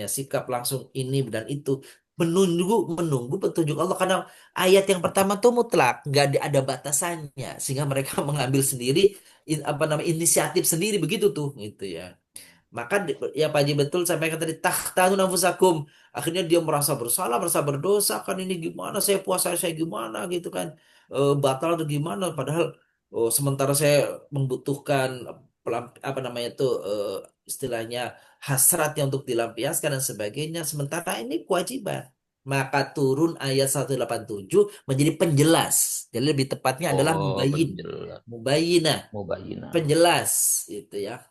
sikap langsung ini dan itu, menunggu menunggu petunjuk Allah karena ayat yang pertama tuh mutlak nggak ada batasannya sehingga mereka mengambil sendiri apa namanya inisiatif sendiri begitu tuh gitu ya. Maka ya Pak Haji betul sampaikan tadi tahtanu nafusakum. Akhirnya dia merasa bersalah, merasa berdosa kan ini gimana saya puasa saya gimana gitu kan. Batal atau gimana padahal sementara saya membutuhkan apa namanya itu istilahnya hasratnya untuk dilampiaskan dan sebagainya sementara ini kewajiban. Maka turun ayat 187 menjadi penjelas. Jadi lebih tepatnya adalah mubayyin. Penjelas. Mubayyinah Mubayyinah. penjelas itu ya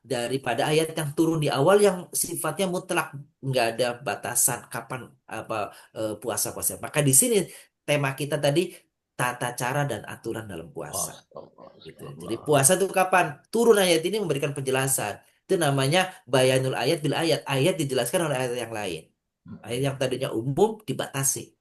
daripada ayat yang turun di awal yang sifatnya mutlak nggak ada batasan kapan apa puasa puasa maka di sini tema kita tadi tata cara dan aturan dalam puasa gitu. Jadi puasa itu kapan turun ayat ini memberikan penjelasan itu namanya bayanul ayat bil ayat dijelaskan oleh ayat yang lain ayat yang tadinya umum dibatasi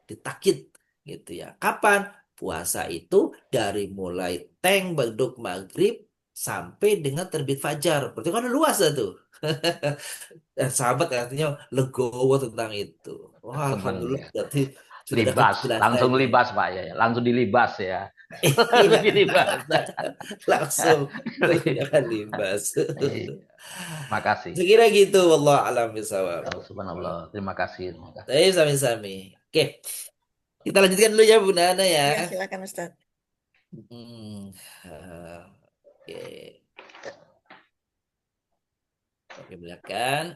ditakkid gitu ya kapan puasa itu dari mulai beduk maghrib sampai dengan terbit fajar. Berarti kan luas lah tuh. Dan sahabat artinya legowo tentang itu. Wah, Senang alhamdulillah ya. berarti sudah ada Libas, langsung kejelasannya. libas Pak ya, langsung dilibas ya. Iya, Dilibas. langsung menggunakan limbas. Iya. Makasih. Sekira gitu, wallah alam bisawab. Subhanallah. Terima kasih. Terima kasih. Tapi sami-sami. Oke, kita lanjutkan dulu ya Bu Nana ya. Ya, silakan Ustaz. Hmm. Oke. Oke, belakang.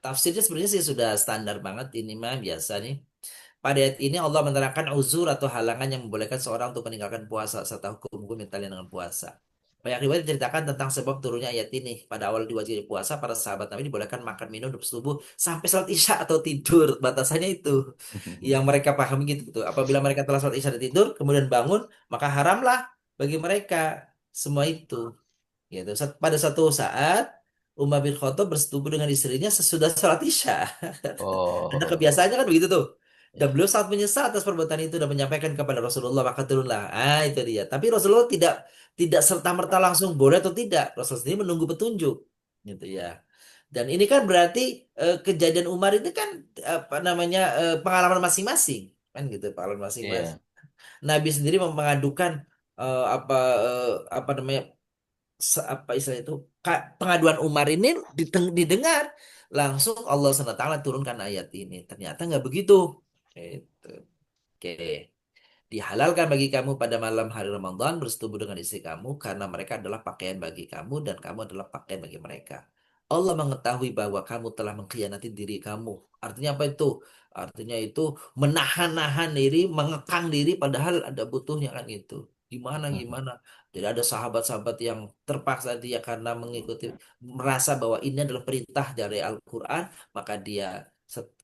Tafsirnya sebenarnya sih sudah standar banget ini mah biasa nih. Pada ayat ini Allah menerangkan uzur atau halangan yang membolehkan seorang untuk meninggalkan puasa serta hukum-hukum yang talian dengan puasa. Banyak riwayat menceritakan tentang sebab turunnya ayat ini. Pada awal diwajibi puasa, para sahabat Nabi dibolehkan makan minum dan bersetubuh sampai sholat isya atau tidur. Batasannya itu. Yang mereka pahami gitu. Tuh. Apabila mereka telah sholat isya dan tidur, kemudian bangun, maka haramlah bagi mereka semua itu. Gitu. Pada suatu saat Umar bin Khattab bersetubuh dengan istrinya sesudah sholat isya. Karena Oh. kebiasaannya kan begitu tuh. Dan Ya. beliau sangat menyesal atas perbuatan itu dan menyampaikan kepada Rasulullah maka turunlah. Ah itu dia. Tapi Rasulullah tidak serta-merta langsung boleh atau tidak. Rasulullah sendiri menunggu petunjuk. Gitu ya. Dan ini kan berarti kejadian Umar ini kan apa namanya pengalaman masing-masing. Kan gitu pengalaman masing-masing. Iya. Nabi sendiri mengadukan apa namanya apa istilah itu pengaduan Umar ini didengar langsung Allah SWT turunkan ayat ini ternyata nggak begitu itu oke dihalalkan bagi kamu pada malam hari Ramadan bersetubuh dengan istri kamu karena mereka adalah pakaian bagi kamu dan kamu adalah pakaian bagi mereka Allah mengetahui bahwa kamu telah mengkhianati diri kamu artinya apa itu artinya itu menahan-nahan diri mengekang diri padahal ada butuhnya kan itu Gimana gimana. Jadi ada sahabat-sahabat yang terpaksa dia karena mengikuti merasa bahwa ini adalah perintah dari Al-Quran, maka dia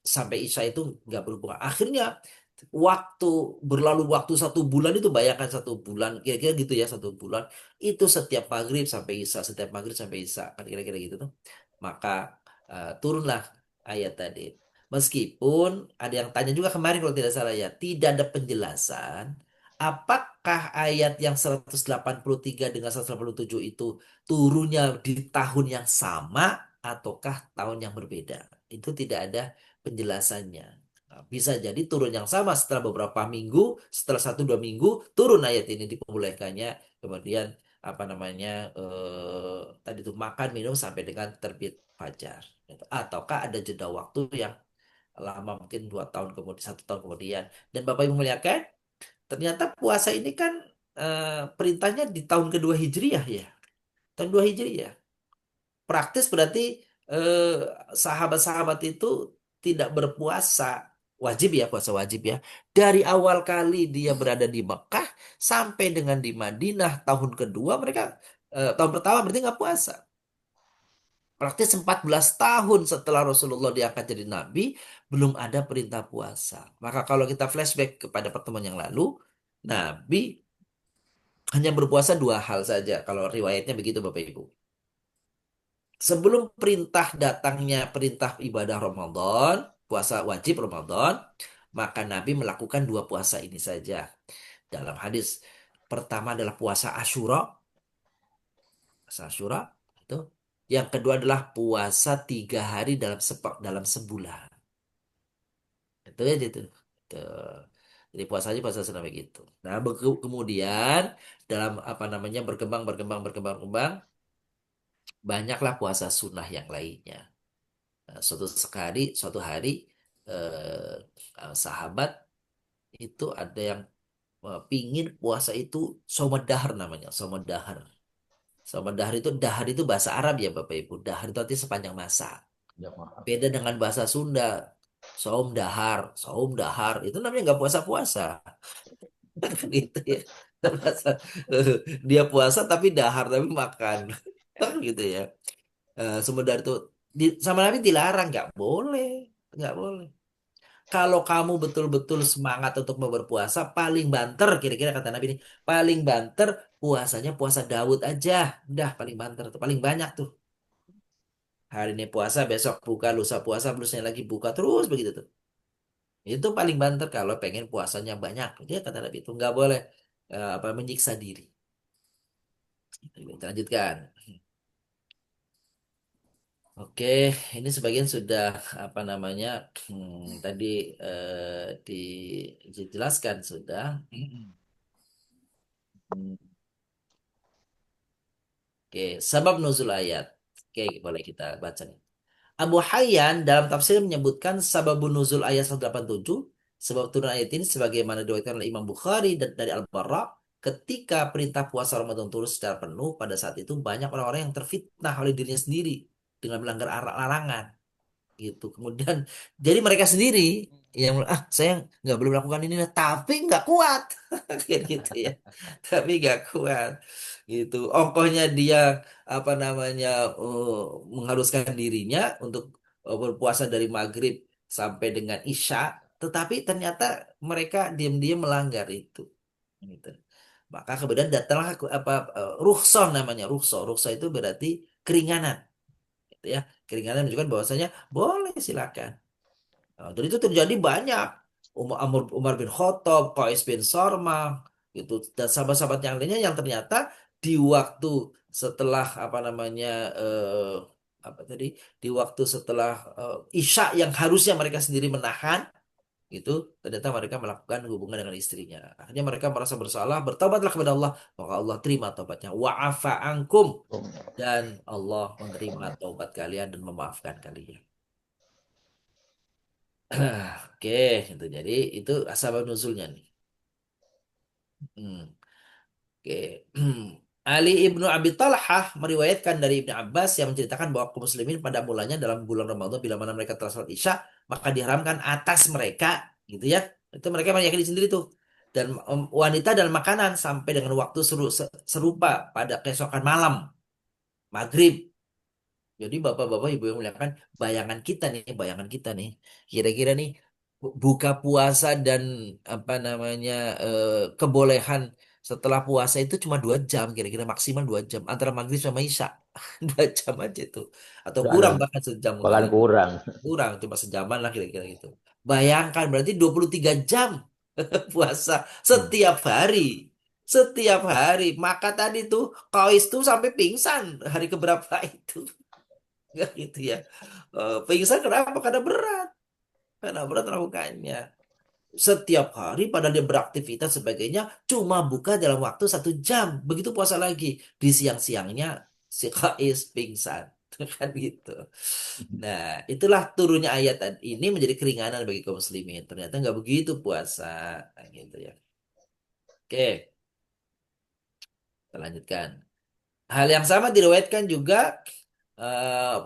sampai Isya itu nggak berhubungan. Akhirnya waktu berlalu waktu 1 bulan itu bayangkan 1 bulan kira-kira gitu ya 1 bulan itu setiap maghrib sampai Isya setiap maghrib sampai Isya kan kira-kira gitu tuh. Maka turunlah ayat tadi. Meskipun ada yang tanya juga kemarin kalau tidak salah ya, tidak ada penjelasan apakah ayat yang 183 dengan 187 itu turunnya di tahun yang sama ataukah tahun yang berbeda. Itu tidak ada penjelasannya. Nah, bisa jadi turun yang sama setelah beberapa minggu, setelah 1-2 minggu turun ayat ini diperbolehkannya. Kemudian apa namanya tadi itu makan minum sampai dengan terbit fajar. Ataukah ada jeda waktu yang lama mungkin 2 tahun kemudian 1 tahun kemudian. Dan Bapak Ibu melihatkan ternyata puasa ini kan perintahnya di tahun kedua Hijriyah ya. Tahun 2 Hijriyah. Praktis berarti eh, sahabat-sahabat itu tidak berpuasa wajib ya, puasa wajib ya. Dari awal kali dia berada di Mekah sampai dengan di Madinah tahun kedua mereka tahun pertama berarti nggak puasa. Praktis 14 tahun setelah Rasulullah diangkat jadi nabi belum ada perintah puasa. Maka kalau kita flashback kepada pertemuan yang lalu, Nabi hanya berpuasa 2 hal saja kalau riwayatnya begitu Bapak Ibu. Sebelum perintah datangnya perintah ibadah Ramadan, puasa wajib Ramadan, maka Nabi melakukan 2 puasa ini saja. Dalam hadis pertama adalah puasa Asyura, puasa Asyura itu. Yang kedua adalah puasa 3 hari dalam sebulan. Itu aja itu. Itu. Jadi puasanya puasa sunnah begitu. Nah, kemudian dalam apa namanya berkembang, banyaklah puasa sunnah yang lainnya. Nah, suatu hari sahabat itu ada yang pingin puasa itu somedahar namanya, somedahar. Somedahar itu dahar itu bahasa Arab ya Bapak Ibu. Dahar itu artinya sepanjang masa. Ya, maaf. Beda dengan bahasa Sunda. Saum dahar itu namanya nggak puasa-puasa. Kan gitu ya. Bahasa, dia puasa tapi dahar tapi makan. Kan gitu ya. Somedahar itu sama Nabi dilarang nggak boleh. Kalau kamu betul-betul semangat untuk mau berpuasa, paling banter, kira-kira kata Nabi ini, paling banter puasanya puasa Daud aja. Udah paling banter tuh, paling banyak tuh. Hari ini puasa, besok buka, lusa puasa, lusanya lagi buka, terus begitu tuh. Itu paling banter kalau pengen puasanya banyak. Dia kata Nabi itu nggak boleh apa menyiksa diri. Kita lanjutkan. Oke, ini sebagian sudah apa namanya tadi dijelaskan sudah. Oke, sebab nuzul ayat. Oke, boleh kita baca nih. Abu Hayyan dalam tafsir menyebutkan sababun nuzul ayat 187, sebab turun ayat ini sebagaimana diriwayatkan oleh Imam Bukhari dan dari Al-Barra, ketika perintah puasa Ramadan turun secara penuh, pada saat itu banyak orang-orang yang terfitnah oleh dirinya sendiri dengan melanggar larangan gitu. Kemudian jadi mereka sendiri yang saya nggak belum melakukan ini, tapi nggak kuat kayak gitu ya, tapi nggak kuat gitu. Ongkohnya dia apa namanya mengharuskan dirinya untuk berpuasa dari maghrib sampai dengan isya, tetapi ternyata mereka diam-diam melanggar itu. Gitu. Maka kemudian datanglah apa rukhsah namanya rukhsah itu berarti keringanan gitu ya. Keringanan menunjukkan bahwasanya boleh silakan. Nah, dan itu terjadi banyak. Umar bin Khattab, Qais bin Sarma, gitu dan sahabat-sahabat yang lainnya yang ternyata di waktu setelah apa namanya apa tadi di waktu setelah Isya yang harusnya mereka sendiri menahan itu ternyata mereka melakukan hubungan dengan istrinya. Akhirnya mereka merasa bersalah, bertobatlah kepada Allah, maka Allah terima taubatnya. Wa'afa ankum dan Allah menerima taubat kalian dan memaafkan kalian. Oke, itu jadi itu asbab nuzulnya nih. Hmm, Oke. Ali ibnu Abi Talhah meriwayatkan dari Ibnu Abbas yang menceritakan bahwa kaum muslimin pada mulanya dalam bulan Ramadan bila mana mereka telah sholat Isya maka diharamkan atas mereka gitu ya. Itu mereka meyakini sendiri tuh. dan wanita dan makanan sampai dengan waktu serupa pada keesokan malam, maghrib. Jadi bapak-bapak ibu yang muliakan, bayangan kita nih, kira-kira nih buka puasa dan apa namanya kebolehan setelah puasa itu cuma 2 jam, kira-kira maksimal 2 jam antara maghrib sama isya, 2 jam aja itu, atau Udah ada kurang bahkan sejam bahkan kali, kurang. kurang cuma sejaman lah kira-kira gitu. Bayangkan berarti 23 jam puasa Hmm. setiap hari, maka tadi tuh Qais tuh sampai pingsan hari keberapa itu. Ya gitu ya. Pingsan kenapa? Karena berat melakukannya. Setiap hari padahal dia beraktivitas sebagainya, cuma buka dalam waktu 1 jam. Begitu puasa lagi. Di siang-siangnya si Qais pingsan. Kan gitu. Nah, itulah turunnya ayat ini menjadi keringanan bagi kaum muslimin. Ternyata nggak begitu puasa. Nah, gitu ya. Oke, kita lanjutkan. Hal yang sama diriwayatkan juga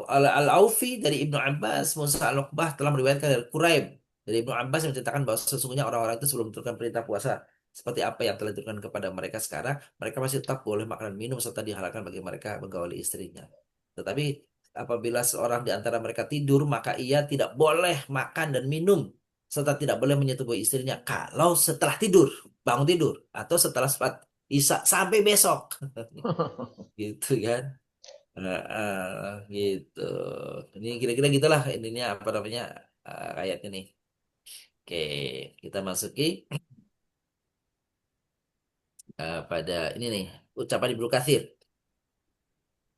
Al-Aufi dari Ibnu Abbas. Musa Al-Uqbah telah meriwayatkan dari Quraib dari Ibnu Abbas yang menceritakan bahwa sesungguhnya orang-orang itu sebelum diturunkan perintah puasa seperti apa yang telah diturunkan kepada mereka sekarang, mereka masih tetap boleh makan dan minum serta dihalalkan bagi mereka menggauli istrinya. Tetapi apabila seorang di antara mereka tidur, maka ia tidak boleh makan dan minum serta tidak boleh menyetubuhi istrinya kalau setelah tidur, bangun tidur atau setelah sholat Isya sampai besok. Gitu kan. Gitu. Ini kira-kira gitulah ininya apa namanya ayat ini. Oke, kita masuki pada ini nih ucapan Ibnu Katsir.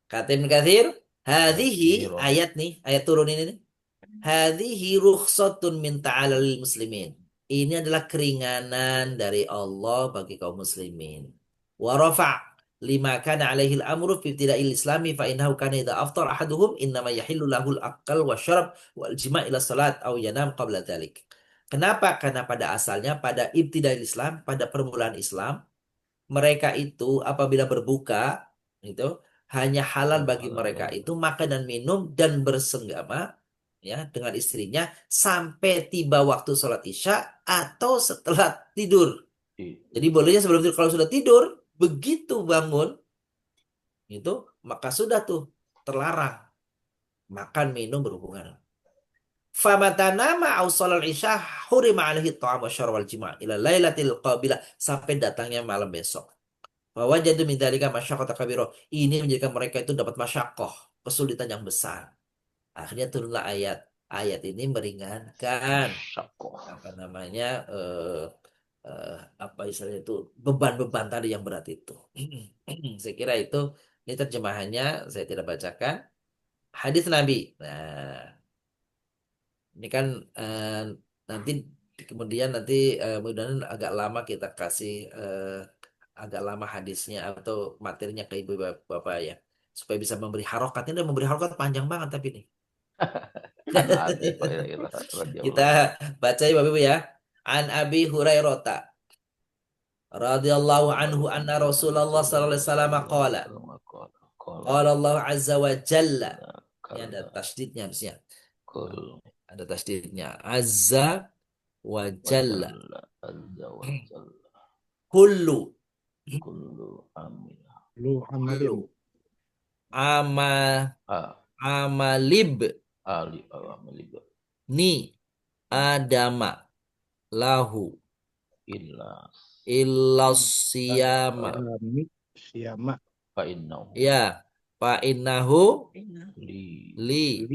Kata Ibnu Katsir, hadhihi ayat nih, ayat turun ini nih. Hadhihi rukhsatun min ta'ala lil muslimin. Ini adalah keringanan dari Allah bagi kaum muslimin. Wa rafa' lima kana alaihi al-amru fi ibtida'il islami fa innahu kana idza aftar ahaduhum innama yahillu lahu al-aqal wa syarab wal jima' ila salat aw yanam qabla dzalik. Kenapa? Karena pada asalnya pada ibtida'il Islam, pada permulaan Islam, mereka itu apabila berbuka itu hanya halal bagi mereka itu makan dan minum dan bersenggama ya dengan istrinya sampai tiba waktu sholat isya atau setelah tidur. Jadi bolehnya sebelum tidur. Kalau sudah tidur begitu bangun itu maka sudah tuh terlarang makan minum berhubungan. Famatanama au sholal isya hurima alaihi ta'am wa syarab wal jima' ila lailatil qabilah sampai datangnya malam besok. Bahwa jadu min dzalika masyaqqata kabira. Ini menjadikan mereka itu dapat masyaqqah, kesulitan yang besar. Akhirnya turunlah ayat. Ayat ini meringankan apa namanya apa istilahnya itu beban-beban tadi yang berat itu. Saya kira itu ini terjemahannya saya tidak bacakan. Hadis Nabi. Nah, ini kan nanti kemudian nanti mudah-mudahan agak lama kita kasih agak lama hadisnya atau materinya ke ibu bapak ya supaya bisa memberi harokat. Ini udah memberi harokat panjang banget tapi nih. Kita baca ya Bapak Ibu ya. An Abi Hurairah radhiyallahu anhu anna Rasulullah sallallahu alaihi wasallam qala qala Allah azza wa jalla. Ini ada tasdidnya harusnya. Ada tasdidnya. Azza wa jalla. Kullu amalin amalib ni adama lahu illas siyama siyama ya fa innahu li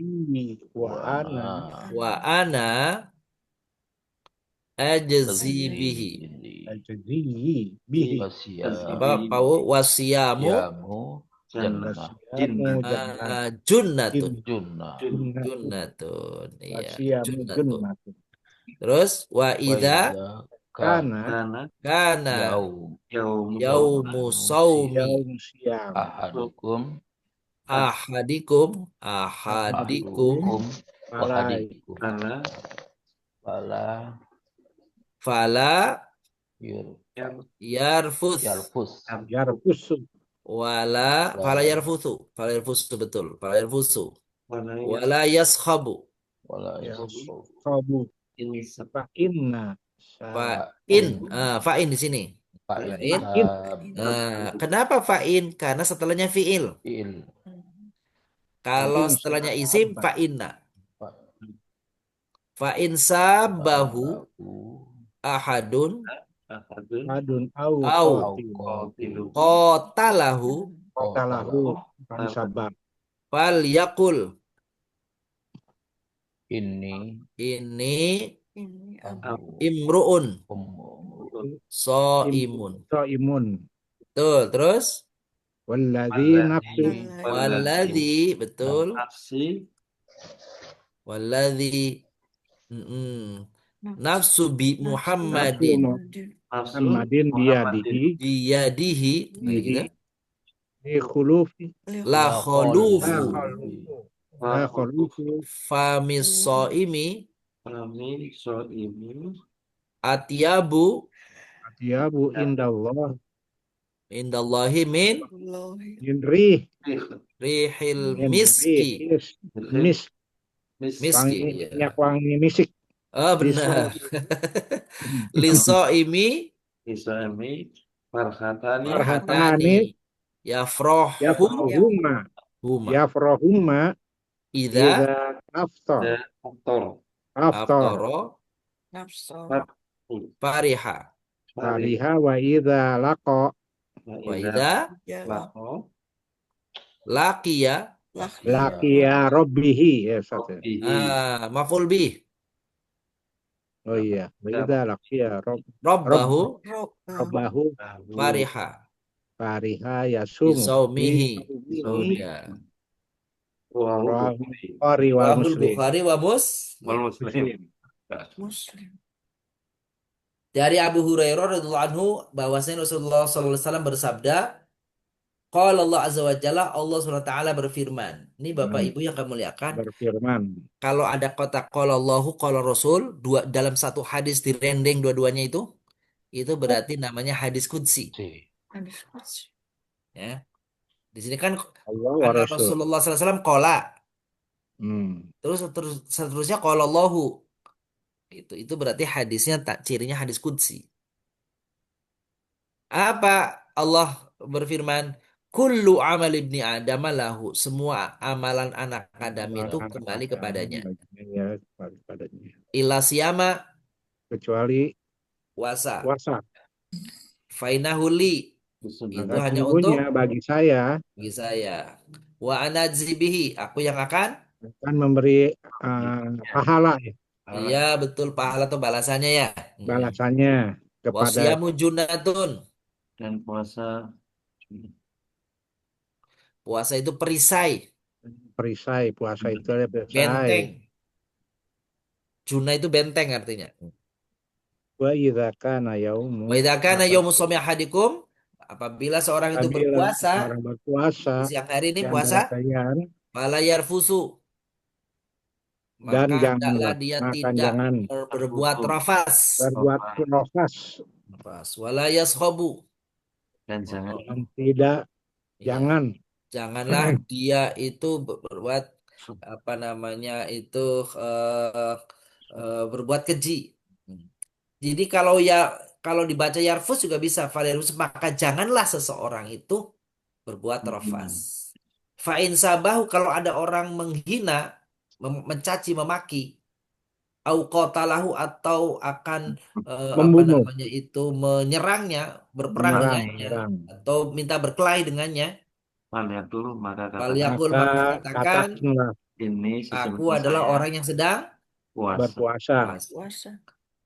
wa ana ajzi bihi apa pau wasiyamu junnatun iya junnatun. Terus wa idza kana yaumu saumi ahadikum fala yarfuth fala yarfuthu betul fala yarfuthu wala yaskhabu inna Fa'in, fa'in di sini. Fa'in Fa'in. Kenapa fa'in? Karena setelahnya fi'il. sabil. Kalau setelahnya isim, fa'inna. Fa'in sabahu ahadun Adun au au qatilu qatalahu qatalahu kan sabab. fal yakul. Ini Ini Ini imru'un So imun. imun. Betul, terus Walladzi nafsi waladhi, betul. Nafsi Waladhi nafsu bi nafsu Muhammadin nafsu Muhammadin biyadihi biyadihi. Nah, gitu. bi khulufi La la khulufu khulufu la khulufu famis soimi kami soimi atyabu atyabu indallah indallahi min min rih rihil min miski. mis Miski, wangi ya. minyak wangi misik. Oh, benar. Lisoimi isoimi farhatani farhatani yafrohu huma yafrahuma idza idza aftar aktor aftar aftara nafsu fariha fariha wa idza laqa wa idza lako laqiya laqiya rabbihi ya Ustaz. maf'ul bih Oh iya, wa idza laqiya rabbahu rabbahu fariha fariha yasum bisaumihi. Oh Ya. Bukhari wal Wahul Muslim. Bukhari wa muslim muslim. Dari Abu Hurairah radhiyallahu anhu bahwasanya Rasulullah SAW bersabda, qala Allah azza wa jalla, Allah SWT berfirman. Ini Bapak Ibu yang kami muliakan, Berfirman. kalau ada kata qala Allahu qala Rasul dalam satu hadis direndeng dua-duanya itu berarti namanya hadis qudsi. Ya. Di sini kan Allah wa kata Rasul. Rasulullah SAW qala. Terus seterusnya qala Allahu. Itu berarti hadisnya cirinya hadis qudsi. Apa Allah berfirman? Kullu amal ibni Adam lahu. Semua amalan anak Adam itu kembali kepadanya. Ya, kembali kepadanya. Illa siyama Kecuali puasa. puasa. Fainahuli. Itu hanya untuk Sesungguhnya bagi saya wa anadzibihi. Aku yang akan memberi pahala ya. Iya, betul, pahala atau balasannya ya. Balasannya kepada Wasiyamu junatun. dan puasa Puasa itu perisai, puasa itu ada perisai. benteng. Juna itu benteng artinya. Wa idza kana yaumu Wa idza kana yaumus shaumi ahadikum, apabila seorang itu berpuasa, orang berpuasa siang hari ini di puasa, antara kalian, fala yarfusu. dan Maka hendaklah janganlah dia makan tidak jangan berbuat rafas. berbuat nofas Wala yashobu. dan jangan dan tidak Ya, jangan janganlah dia itu berbuat apa namanya itu berbuat keji. Jadi kalau dibaca yarfus juga bisa falyarfus, maka janganlah seseorang itu berbuat rafas. Fa'in sabahu, kalau ada orang menghina, mencaci, memaki, au qatalahu, atau akan apa membunuh, namanya itu menyerangnya, berperang dengannya, atau minta berkelahi dengannya, Falyatul maka falyakul, katakan maka katakan, katakanlah ini aku sesungguhnya adalah saya orang yang sedang puasa. berpuasa. Puasa.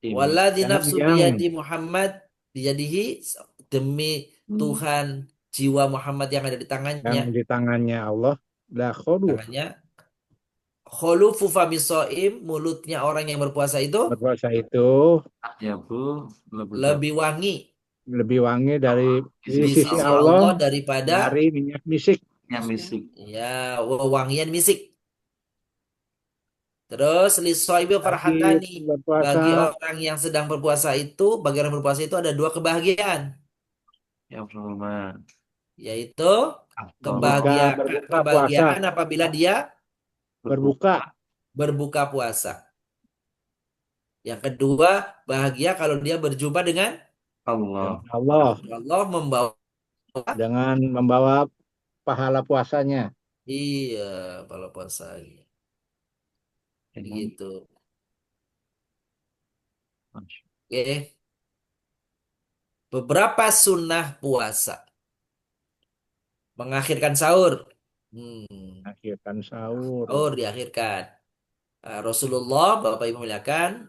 Ini Waladzi Dan nafsu yang biyadi Muhammad biyadihi, demi Tuhan jiwa Muhammad yang ada di tangannya, yang di tangannya Allah la khuluf, tangannya khulufu famisoim, mulutnya orang yang berpuasa itu berpuasa itu ya Bu lebih wangi lebih wangi dari di sisi sisi Allah Allah daripada dari minyak misik. misik. ya wewangian misik. Terus lisoibi farhatani, bagi berpuasa orang yang sedang berpuasa itu, bagi orang berpuasa itu ada dua kebahagiaan, Ya Rahman. yaitu berbuka kebahagiaan puasa, apabila dia berbuka berbuka puasa, Yang kedua, bahagia kalau dia berjumpa dengan Allah. Allah Allah, membawa dengan membawa pahala puasanya. iya kalau puasanya. Jadi Dengan gitu. Oke. Beberapa sunnah puasa. Mengakhirkan sahur. Akhirkan sahur. Sahur diakhirkan. Rasulullah, Bapak Ibu muliakan,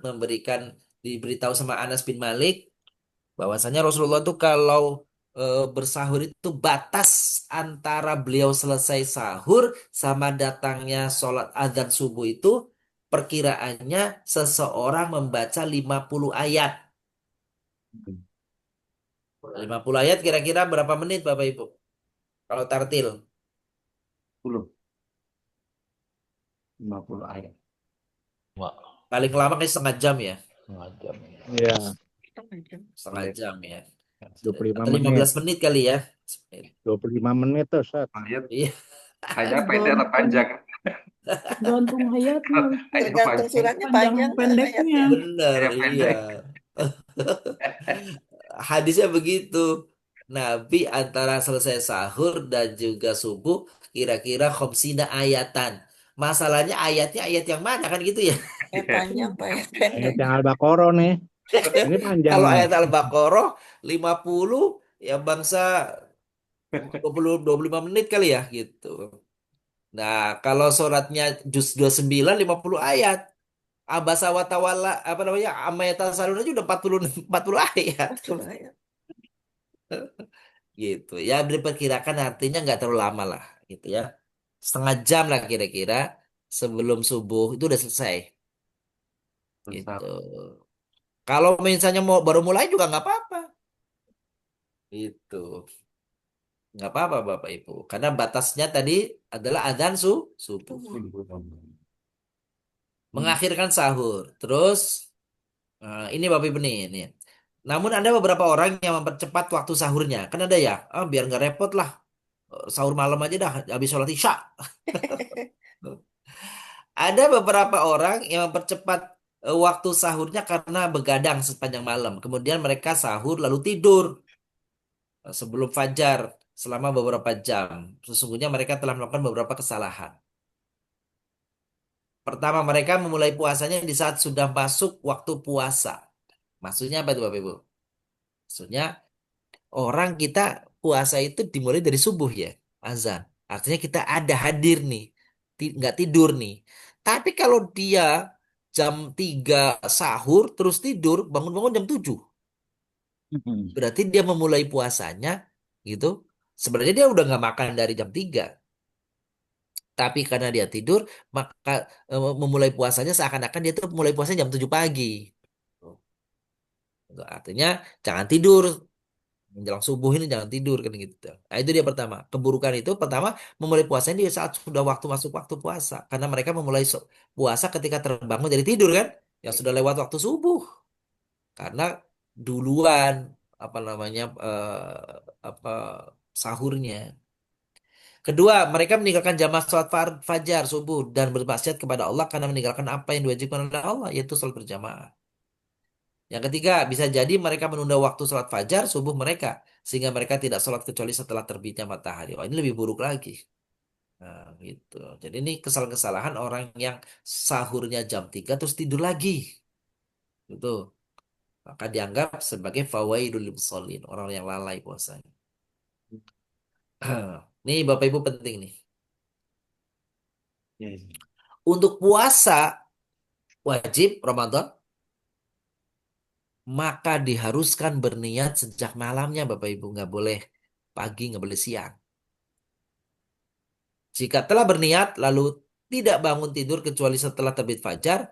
diberitahu sama Anas bin Malik bahwasanya Rasulullah itu kalau bersahur itu batas antara beliau selesai sahur sama datangnya sholat adzan subuh itu perkiraannya seseorang membaca 50 ayat. 50 ayat kira-kira berapa menit Bapak Ibu? Kalau tartil 10, 50 ayat. Wah, paling lama kayak setengah jam ya. setengah jam. Iya, Setengah jam ya. 25 Atau menit. 15 menit kali ya. 25 menit tuh, Ustaz. Ayat, Iya, ayat pendek atau panjang? Gantung ayatnya, Ayat Tergantung panjang. suratnya panjang panjang pendeknya. ayatnya. benar, Ayat iya. pendek. Hadisnya begitu. Nabi antara selesai sahur dan juga subuh kira-kira khamsina ayatan. Masalahnya ayatnya ayat yang mana kan gitu ya. Ayat panjang apa ayat Ayat pendek? yang Al-Baqarah nih. Ini panjang Kalau nih. ayat Al-Baqarah 50 ya bangsa 25 menit kali ya gitu. Nah, kalau suratnya juz 29 50 ayat. Abasa wa tawalla apa namanya? Amma yatasaalun aja udah 40 ayat Betul ayat. gitu. Ya diperkirakan artinya nggak terlalu lama lah gitu ya. Setengah jam lah kira-kira sebelum subuh itu udah selesai gitu. Kalau misalnya mau baru mulai juga nggak apa-apa. Itu nggak apa-apa Bapak Ibu. Karena batasnya tadi adalah adzan subuh. Mengakhirkan sahur. Terus ini Bapak Ibu nih, ini. Namun ada beberapa orang yang mempercepat waktu sahurnya. Kan ada ya, biar nggak repot lah. Sahur malam aja dah, habis sholat isya. Ada beberapa orang yang mempercepat waktu sahurnya karena begadang sepanjang malam. Kemudian mereka sahur lalu tidur sebelum fajar selama beberapa jam. Sesungguhnya mereka telah melakukan beberapa kesalahan. Pertama, mereka memulai puasanya di saat sudah masuk waktu puasa. Maksudnya apa itu Bapak Ibu? Maksudnya orang kita puasa itu dimulai dari subuh ya, azan. Artinya kita ada hadir nih, nggak tidur nih. Tapi kalau dia jam 3 sahur terus tidur, bangun-bangun jam 7, berarti dia memulai puasanya gitu. Sebenarnya dia udah nggak makan dari jam 3. Tapi karena dia tidur, maka memulai puasanya seakan-akan dia tuh mulai puasanya jam 7 pagi. Artinya jangan tidur menjelang subuh ini jangan tidur kan gitu. Nah, itu dia pertama. Keburukan itu pertama memulai puasanya di saat sudah waktu masuk waktu puasa. Karena mereka memulai puasa ketika terbangun dari tidur kan, yang sudah lewat waktu subuh. Karena duluan apa namanya apa sahurnya. Kedua, mereka meninggalkan jamaah sholat fajar subuh dan bermaksiat kepada Allah karena meninggalkan apa yang diwajibkan oleh Allah yaitu sholat berjamaah. Yang ketiga, bisa jadi mereka menunda waktu sholat fajar subuh mereka sehingga mereka tidak sholat kecuali setelah terbitnya matahari. Oh, ini lebih buruk lagi. Nah, gitu. Jadi ini kesalahan-kesalahan orang yang sahurnya jam 3 terus tidur lagi. Gitu. Maka dianggap sebagai fawaidul musholin, orang yang lalai puasanya. Nih Bapak Ibu penting nih. Untuk puasa wajib Ramadan maka diharuskan berniat sejak malamnya Bapak Ibu, nggak boleh pagi, nggak boleh siang. Jika telah berniat lalu tidak bangun tidur kecuali setelah terbit fajar,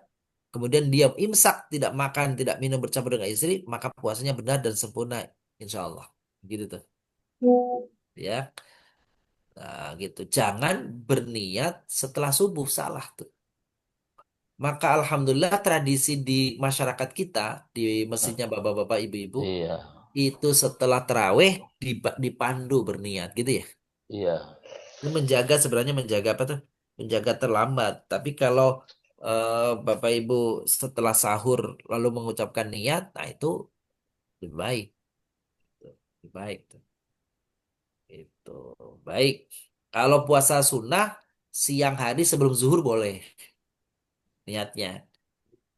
kemudian diam imsak, tidak makan, tidak minum bercampur dengan istri, maka puasanya benar dan sempurna insya Allah. Gitu tuh. Ya. Nah, gitu. Jangan berniat setelah subuh, salah tuh. Maka alhamdulillah tradisi di masyarakat kita, di masjidnya bapak-bapak, ibu-ibu, Iya, itu setelah terawih dipandu berniat gitu ya. iya. Ini menjaga sebenarnya menjaga apa tuh? Menjaga terlambat. Tapi kalau Bapak Ibu setelah sahur lalu mengucapkan niat, nah itu lebih baik, lebih baik tuh. Itu baik. Kalau puasa sunnah siang hari sebelum zuhur boleh niatnya.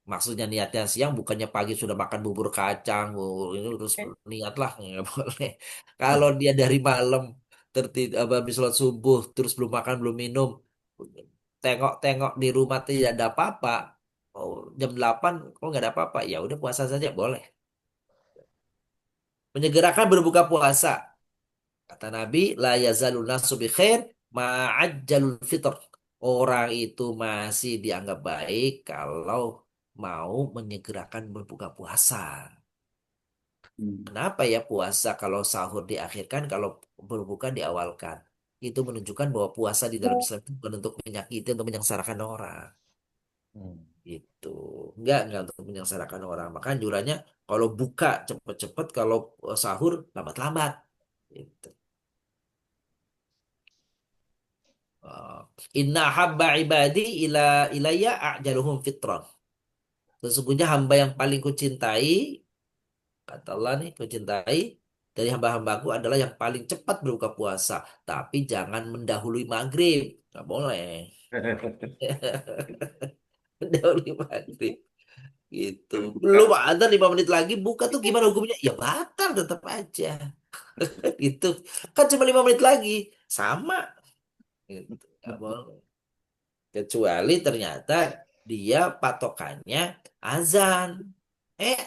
Maksudnya niatnya siang bukannya pagi sudah makan bubur kacang, ini terus niat lah nggak boleh. Kalau dia dari malam habis sholat subuh terus belum makan belum minum, tengok-tengok di rumah tidak ada apa-apa. Oh, jam 8 kok nggak ada apa-apa, ya udah puasa saja boleh. Menyegerakan berbuka puasa. Kata Nabi, la yazalun nasu bi khair ma'ajjalul fitr. Orang itu masih dianggap baik kalau mau menyegerakan berbuka puasa. Kenapa ya puasa kalau sahur diakhirkan, kalau berbuka diawalkan? Itu menunjukkan bahwa puasa di dalam Islam itu bukan untuk menyakiti, untuk menyengsarakan orang. Itu enggak untuk menyengsarakan orang. Maka anjurannya kalau buka cepet-cepet, kalau sahur lambat-lambat. Gitu. Uh, Inna habba ibadi ilayya a'jaluhum fitran. Sesungguhnya hamba yang paling kucintai, kata Allah nih, kucintai dari hamba-hambaku adalah yang paling cepat berbuka puasa. Tapi jangan mendahului maghrib. Nggak boleh. Mendahului maghrib. Gitu. Belum ada 5 menit lagi buka tuh gimana hukumnya? Ya batal tetap aja. Gitu. Kan cuma 5 menit lagi. Sama. Gitu. Nggak boleh. Kecuali ternyata dia patokannya azan.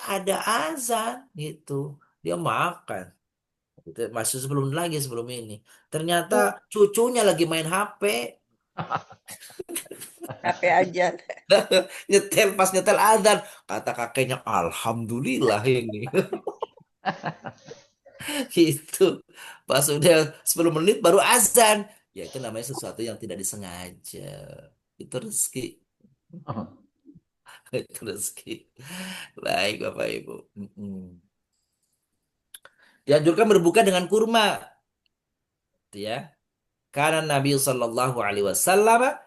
Ada azan gitu. Dia makan. Gitu. Masih sebelum ini. Ternyata cucunya lagi main HP. HP aja. Pas nyetel azan. Kata kakeknya, Alhamdulillah ini. Gitu. Pas udah 10 menit baru azan. Ya itu namanya sesuatu yang tidak disengaja. Itu rezeki. Itu rezeki. Baik Bapak Ibu. Mm-mm. Dianjurkan berbuka dengan kurma, gitu ya. Karena Nabi Shallallahu Alaihi Wasallam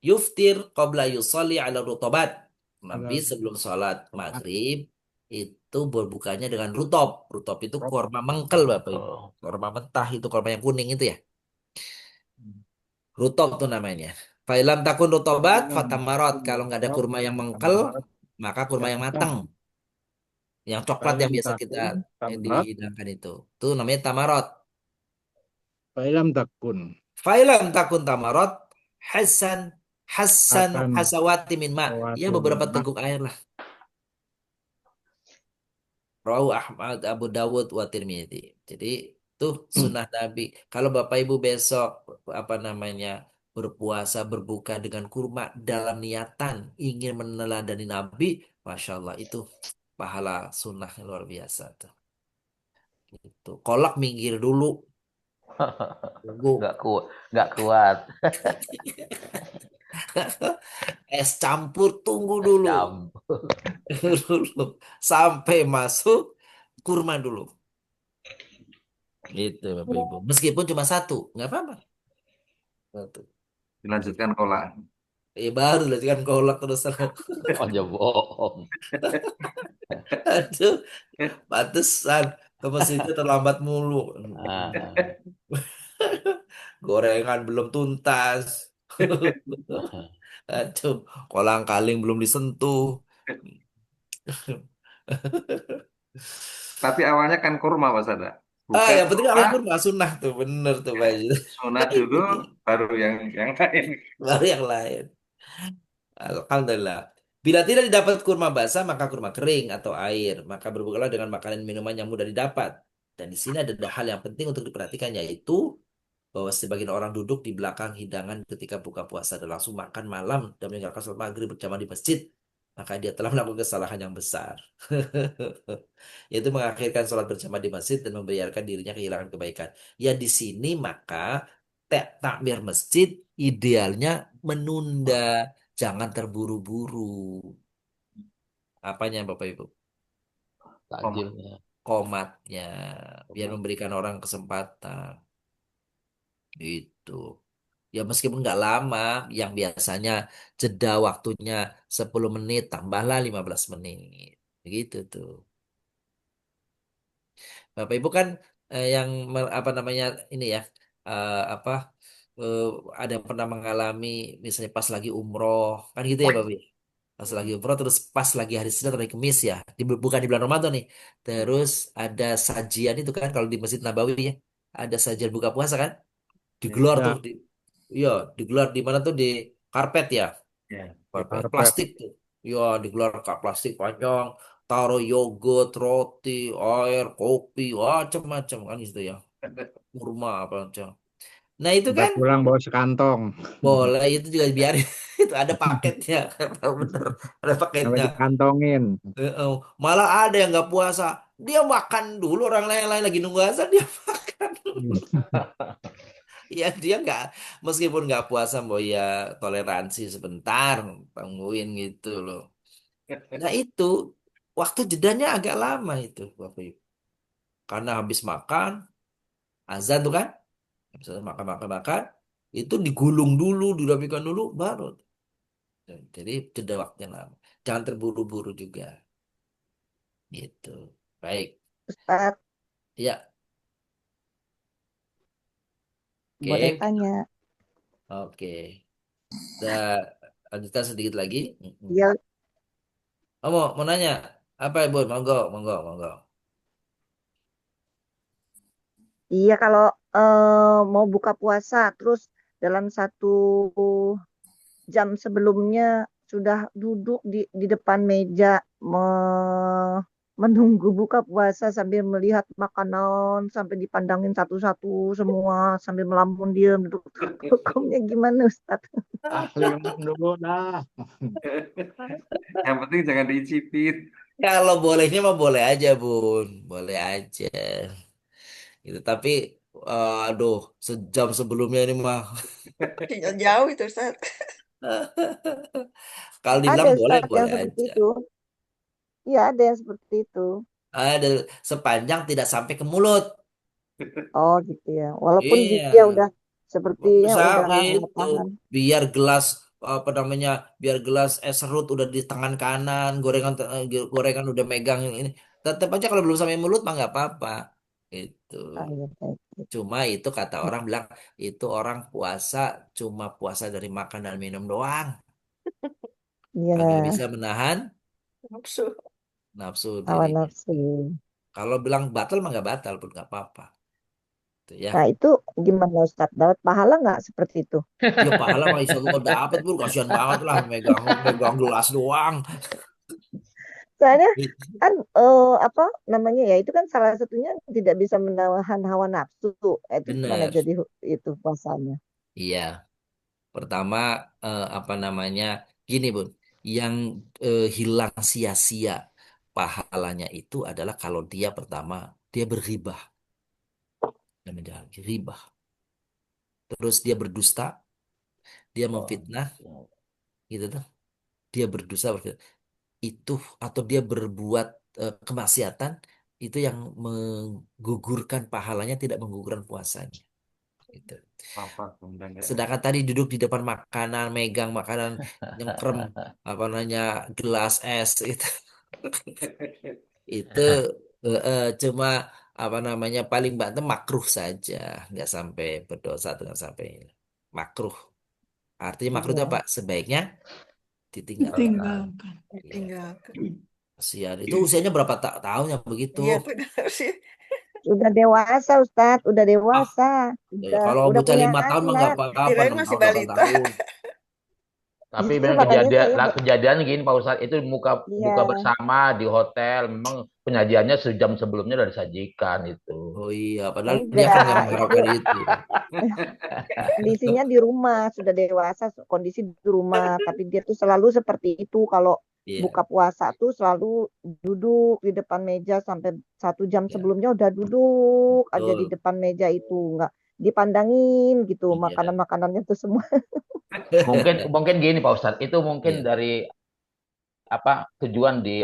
yuftir qabla yusalli ala rutobat. Nabi sebelum sholat maghrib itu berbukanya dengan rutop. Rutop itu korma mengkel Bapak Ibu. Korma mentah itu korma yang kuning itu ya. Rutop tuh namanya. Failam takun rutobat fatamarot. Kalau nggak ada kurma yang mengkel, maka kurma yang matang. Yang coklat yang biasa kita dihidangkan itu namanya tamarot. Failam takun Failam takun tamarot hasan hasan akan hasawati min ma. Ya beberapa teguk air lah. Rawu Ahmad, Abu Dawud, wa Tirmidzi. Jadi tuh sunnah Nabi. Kalau Bapak Ibu besok apa namanya berpuasa berbuka dengan kurma dalam niatan ingin meneladani Nabi, Masya Allah itu pahala sunnah yang luar biasa tuh. Gitu. Kolak minggir dulu. Tunggu. Nggak kuat. Es campur tunggu dulu. Campur. Dulu. Sampai masuk kurma dulu. Gitu Bapak Ibu. Meskipun cuma satu, nggak apa-apa. Satu. Dilanjutkan kolak. Baru lah kan kolak terus. Oh, bohong. Aduh, pantesan ke masjidnya terlambat mulu. Gorengan belum tuntas. Aduh, kolang kaling belum disentuh. Tapi awalnya kan kurma Mas Ada. Yang penting Kurma, awal kurma sunnah tuh, bener tuh Pak. sunat dulu, baru yang lain. Baru yang lain. Alhamdulillah. Bila tidak didapat kurma basah, maka kurma kering atau air. Maka berbukalah dengan makanan minuman yang mudah didapat. Dan di sini ada hal yang penting untuk diperhatikan, yaitu bahwa sebagian orang duduk di belakang hidangan ketika buka puasa dan langsung makan malam dan meninggalkan sholat maghrib berjamaah di masjid. Maka dia telah melakukan kesalahan yang besar. Yaitu mengakhirkan sholat berjamaah di masjid dan membiarkan dirinya kehilangan kebaikan. Ya di sini maka takmir masjid idealnya menunda. Jangan terburu-buru. Apanya Bapak Ibu? Takjilnya. Komatnya. Biar memberikan orang kesempatan. Itu. Ya meskipun nggak lama, yang biasanya jeda waktunya 10 menit, tambahlah 15 menit. Begitu tuh. Bapak Ibu kan yang apa namanya ini ya, apa eh, ada yang pernah mengalami misalnya pas lagi umroh, kan gitu ya Bapak Ibu? Pas lagi umroh terus pas lagi hari Senin atau hari Kamis ya, bukan di bulan Ramadan nih. Terus ada sajian itu kan kalau di Masjid Nabawi ya, ada sajian buka puasa kan? Digelar tuh Ya, iya, digelar di mana tuh di karpet ya, Ya. di karpet karpet. plastik tuh. Iya, digelar plastik panjang, taruh yogurt, roti, air, kopi, macam-macam kan gitu ya. Kurma apa macam. Nah, itu Sampai kan pulang bawa sekantong. boleh itu juga biarin itu ada paketnya. Bener, ada Sampai paketnya. dikantongin. Malah ada yang nggak puasa. Dia makan dulu orang lain-lain lagi nunggu azan dia makan. Ya dia nggak meskipun nggak puasa mau ya toleransi sebentar tungguin gitu loh. Nah itu waktu jedanya agak lama itu Bapak Ibu. Karena habis makan azan tuh kan, habis makan makan makan itu digulung dulu, dirapikan dulu baru. Jadi jeda waktunya lama. Jangan terburu-buru juga gitu. Baik, Ustadz, ya boleh oke, tanya? oke. Kita lanjutkan sedikit lagi. Iya, Oh, mau nanya apa Ibu? Monggo, monggo, monggo. iya kalau mau buka puasa, terus dalam 1 jam sebelumnya sudah duduk di depan meja menunggu buka puasa sambil melihat makanan sampai dipandangin satu-satu semua sambil melamun diam duduk. Hukumnya gimana Ustadz? Lihat dulu dah. Yang penting jangan diicipin. Kalau bolehnya mah boleh aja, Bun. Boleh aja. Gitu. Tapi, aduh, sejam sebelumnya ini mah. Jauh itu Ustaz. Kalau Ada dibilang boleh, Ustadz yang boleh seperti aja. itu. Iya ada yang seperti itu. Ada sepanjang tidak sampai ke mulut. Oh gitu ya. Walaupun Iya. dia udah sepertinya Bisa udah nggak itu. tahan. Biar gelas apa namanya? Biar gelas es serut udah di tangan kanan, gorengan udah megang ini. Tetap aja kalau belum sampai mulut mah nggak apa-apa. Itu. Ah, iya, baik. Cuma itu kata orang bilang itu orang puasa cuma puasa dari makan dan minum doang. Kagak Iya, bisa menahan Nafsu. nafsu hawa dirinya. nafsu. Kalau bilang batal mah nggak batal pun nggak apa-apa. Tuh ya. Nah itu gimana Ustadz? Dapat pahala nggak seperti itu? Ya pahala mah insya Allah dapat pun kasihan banget lah megang megang gelas doang. Soalnya kan apa namanya ya itu kan salah satunya tidak bisa menahan hawa nafsu. Itu gimana Bener. jadi itu puasanya? Iya. Pertama apa namanya gini Bun, yang hilang sia-sia pahalanya itu adalah kalau dia pertama dia berribah, namanya ribah. Terus dia berdusta, dia memfitnah, gitu tuh. Dia berdosa itu atau dia berbuat kemaksiatan itu yang menggugurkan pahalanya tidak menggugurkan puasanya. Gitu. Apa undang ya? Sedangkan tadi duduk di depan makanan, megang makanan, nyengkrem apa namanya gelas es itu cuma apa namanya paling banter makruh saja, nggak sampai berdosa, nggak sampai makruh. Artinya makruh itu Iya. apa? Sebaiknya ditinggalkan. Ditinggalkan. Iya. Ditinggalkan. Kasihan. Itu usianya berapa tahun yang begitu? Iya benar sih. Udah dewasa Ustadz, udah Ah, dewasa, kalau udah bocah punya 5 tahun mah nggak anak. apa-apa, Kirain 6 masih tahun, 8 balita. tahun. Tapi Justru memang makanya kejadian, saya kejadian gini Pak Ustadz, itu iya buka bersama di hotel, memang penyajiannya sejam sebelumnya udah disajikan itu. Oh iya, padahal dia kan nggak enggak itu mengharapkan itu. kondisinya di rumah sudah dewasa kondisi di rumah tapi dia tuh selalu seperti itu kalau Iya, buka puasa tuh selalu duduk di depan meja sampai 1 jam iya, sebelumnya udah duduk aja di betul. depan meja itu nggak dipandangin gitu Iya, makanan-makanannya tuh semua. Mungkin mungkin gini Pak Ustadz, itu mungkin iya, dari apa tujuan di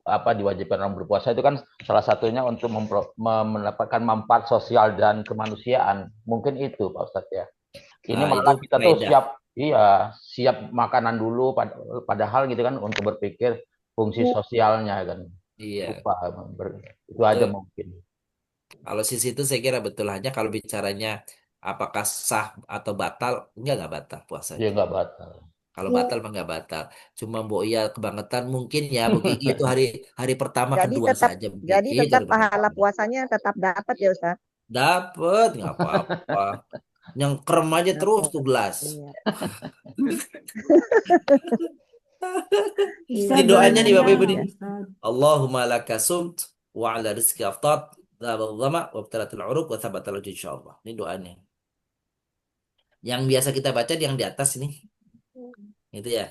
apa diwajibkan orang berpuasa itu kan salah satunya untuk mendapatkan manfaat sosial dan kemanusiaan. Mungkin itu Pak Ustadz ya. Ini Itu malah kita tuh faedah. siap makanan dulu, padahal gitu kan untuk berpikir fungsi sosialnya kan. Iya, Lupa, itu aja betul. mungkin. Kalau sisi itu saya kira betul, hanya kalau bicaranya apakah sah atau batal, nggak batal Dia puasanya. nggak batal. Kalau batal mah nggak batal. Cuma Mbok Iya kebangetan mungkin ya Bu Gigi itu hari hari pertama Jadi kedua tetap saja Bu jadi Gigi tetap baru pahala kebangetan. puasanya tetap dapat ya Ustaz. Dapet nggak apa-apa. Yang krem aja terus tuh gelas. Iya. Bisa Ini Iya, boleh doanya nih nanya Bapak Ibu nggak nih. Ustaz? Allahumma laka sumt wa ala rizki aftat dzabal dhama wa ibtalatil uruq wa thabatal ajr insyaallah. Ini doanya. Yang biasa kita baca yang di atas ini. Itu ya.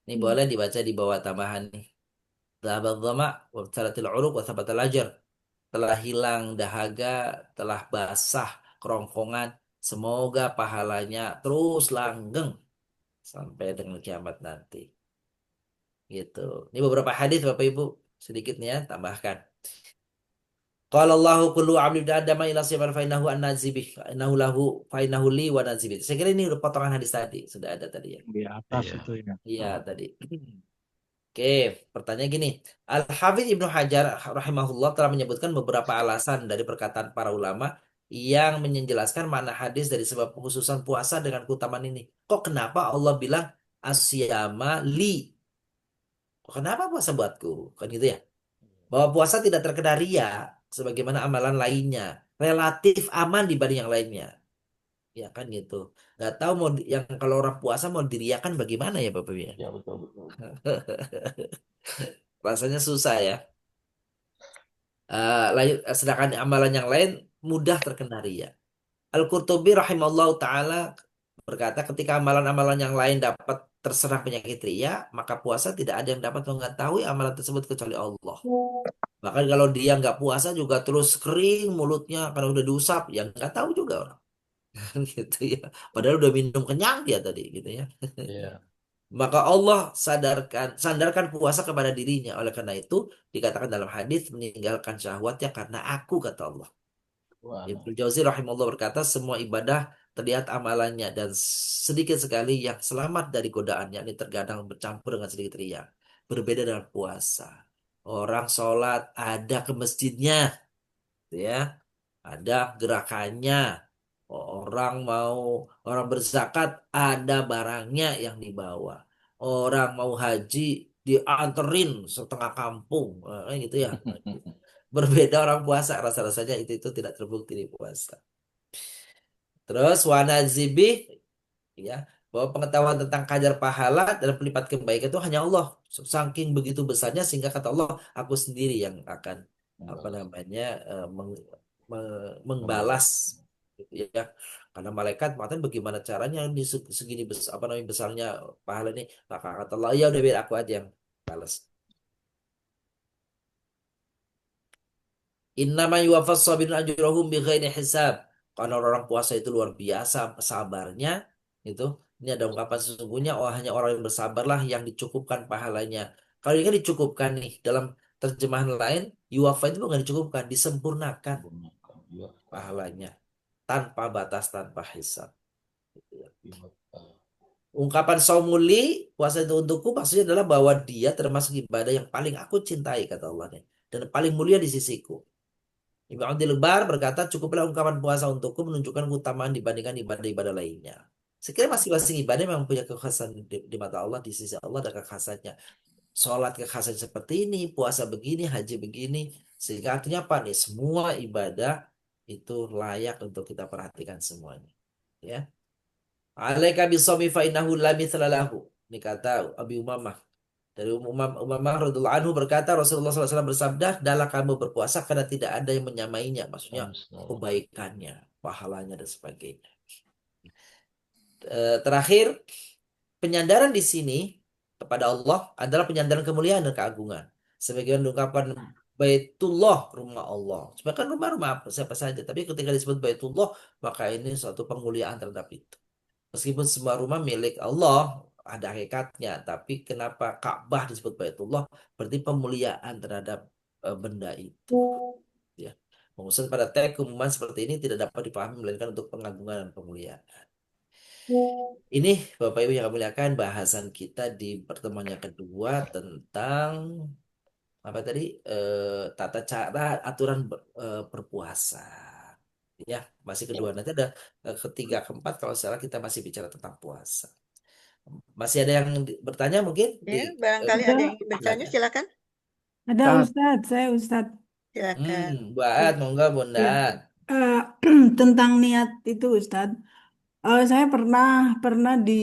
Ini boleh dibaca di bawah tambahan nih. Dzabal dhama wa ibtalatil uruq wa thabatal ajr. Telah hilang dahaga, telah basah kerongkongan. Semoga pahalanya terus langgeng sampai dengan kiamat nanti. Gitu. Ini beberapa hadis Bapak Ibu sedikit nih ya tambahkan. Qala Allahu kullu amri ibn Adam ila siman fa innahu an nazibih innahu lahu fa innahu li wa nazibih. Saya kira ini udah potongan hadis tadi, sudah ada tadi ya. Di atas Iya. itu ya. Iya tadi. Oke, pertanyaan gini. Al-Hafidz Ibnu Hajar rahimahullah telah menyebutkan beberapa alasan dari perkataan para ulama yang menjelaskan makna hadis dari sebab khususan puasa dengan keutamaan ini. Kok kenapa Allah bilang asyama li? Kok kenapa puasa buatku? Kan gitu ya. Bahwa puasa tidak terkena ria sebagaimana amalan lainnya. Relatif aman dibanding yang lainnya. Ya kan gitu. Nggak tahu mau yang kalau orang puasa mau diriakan bagaimana ya Bapak ya. Ya betul betul. Rasanya susah ya. Sedangkan amalan yang lain mudah terkena ria. Al-Qurtubi rahimahullah ta'ala berkata ketika amalan-amalan yang lain dapat terserang penyakit ria, maka puasa tidak ada yang dapat mengetahui amalan tersebut kecuali Allah. Bahkan kalau dia nggak puasa juga terus kering mulutnya karena udah diusap, ya nggak tahu juga orang. Gitu ya. Padahal udah minum kenyang dia tadi gitu ya. Iya. Maka Allah sandarkan puasa kepada dirinya. Oleh karena itu dikatakan dalam hadis meninggalkan syahwatnya karena aku kata Allah. Wah, Ibnu Jauzi rahimahullah berkata semua ibadah terlihat amalannya dan sedikit sekali yang selamat dari godaannya. Ini terkadang bercampur dengan sedikit ria. Berbeda dengan puasa. Orang sholat ada ke masjidnya, gitu ya, ada gerakannya. Mau orang berzakat ada barangnya yang dibawa. Orang mau haji dianterin setengah kampung, gitu ya. Berbeda orang puasa rasa-rasanya itu tidak terbukti di puasa. Terus wanazibih ya, bahwa pengetahuan tentang kadar pahala dan pelipat kebaikan itu hanya Allah. Saking begitu besarnya sehingga kata Allah, aku sendiri yang akan apa namanya membalas. membalas gitu ya. Karena malaikat mengatakan bagaimana caranya di segini besar apa namanya besarnya pahala ini. Maka kata Allah, ya udah biar aku aja yang balas. Innama yuwaffas sabirun ajrahum bighairi hisab. Karena orang puasa itu luar biasa sabarnya itu. Ini ada ungkapan sesungguhnya hanya orang yang bersabarlah yang dicukupkan pahalanya. Kalau ini kan dicukupkan nih dalam terjemahan lain, yuwaffa itu bukan dicukupkan, disempurnakan Iya. pahalanya tanpa batas, tanpa hisab. Gitu ya. Iya. Ungkapan saumuli, puasa itu untukku maksudnya adalah bahwa dia termasuk ibadah yang paling aku cintai kata Allah nih, dan paling mulia di sisiku. Ibnu Abdul Bar berkata, cukuplah ungkapan puasa untukku menunjukkan keutamaan dibandingkan ibadah-ibadah lainnya. Sekiranya masing-masing ibadah memang punya kekhasan di mata Allah, di sisi Allah ada kekhasannya. Sholat kekhasan seperti ini, puasa begini, haji begini. Sehingga artinya apa nih? Semua ibadah itu layak untuk kita perhatikan semuanya. Ya. Alaika bisomi fa innahu la mithla lahu. Ini kata Abi Umamah. Dari Umamah radhiyallahu anhu berkata Rasulullah SAW bersabda, "Hendaklah kamu berpuasa karena tidak ada yang menyamainya." Maksudnya kebaikannya, pahalanya dan sebagainya. Terakhir, penyandaran di sini kepada Allah adalah penyandaran kemuliaan dan keagungan. Sebagian ungkapan Baitullah, rumah Allah. Sebenarnya kan rumah-rumah siapa saja, tapi ketika disebut Baitullah, maka ini suatu penguliaan terhadap itu. Meskipun semua rumah milik Allah, ada hakikatnya, tapi kenapa Ka'bah disebut Baitullah? Berarti pemuliaan terhadap benda itu. Ya. Mengusul pada teks keumuman seperti ini tidak dapat dipahami melainkan untuk pengagungan dan pemuliaan. Ini Bapak Ibu yang kami muliakan bahasan kita di pertemuan yang kedua tentang apa tadi tata cara aturan berpuasa. Ya, masih kedua. Nanti ada ketiga, keempat kalau salah kita masih bicara tentang puasa. Masih ada yang bertanya mungkin Ya, barangkali ada Ada, yang ingin bertanya, silakan. silakan. ada Ustaz, Ustadz, saya Ustadz. Silakan. Bu Aat, monggo Bu Ya, Nat. eh, tentang niat itu Ustadz. Saya pernah di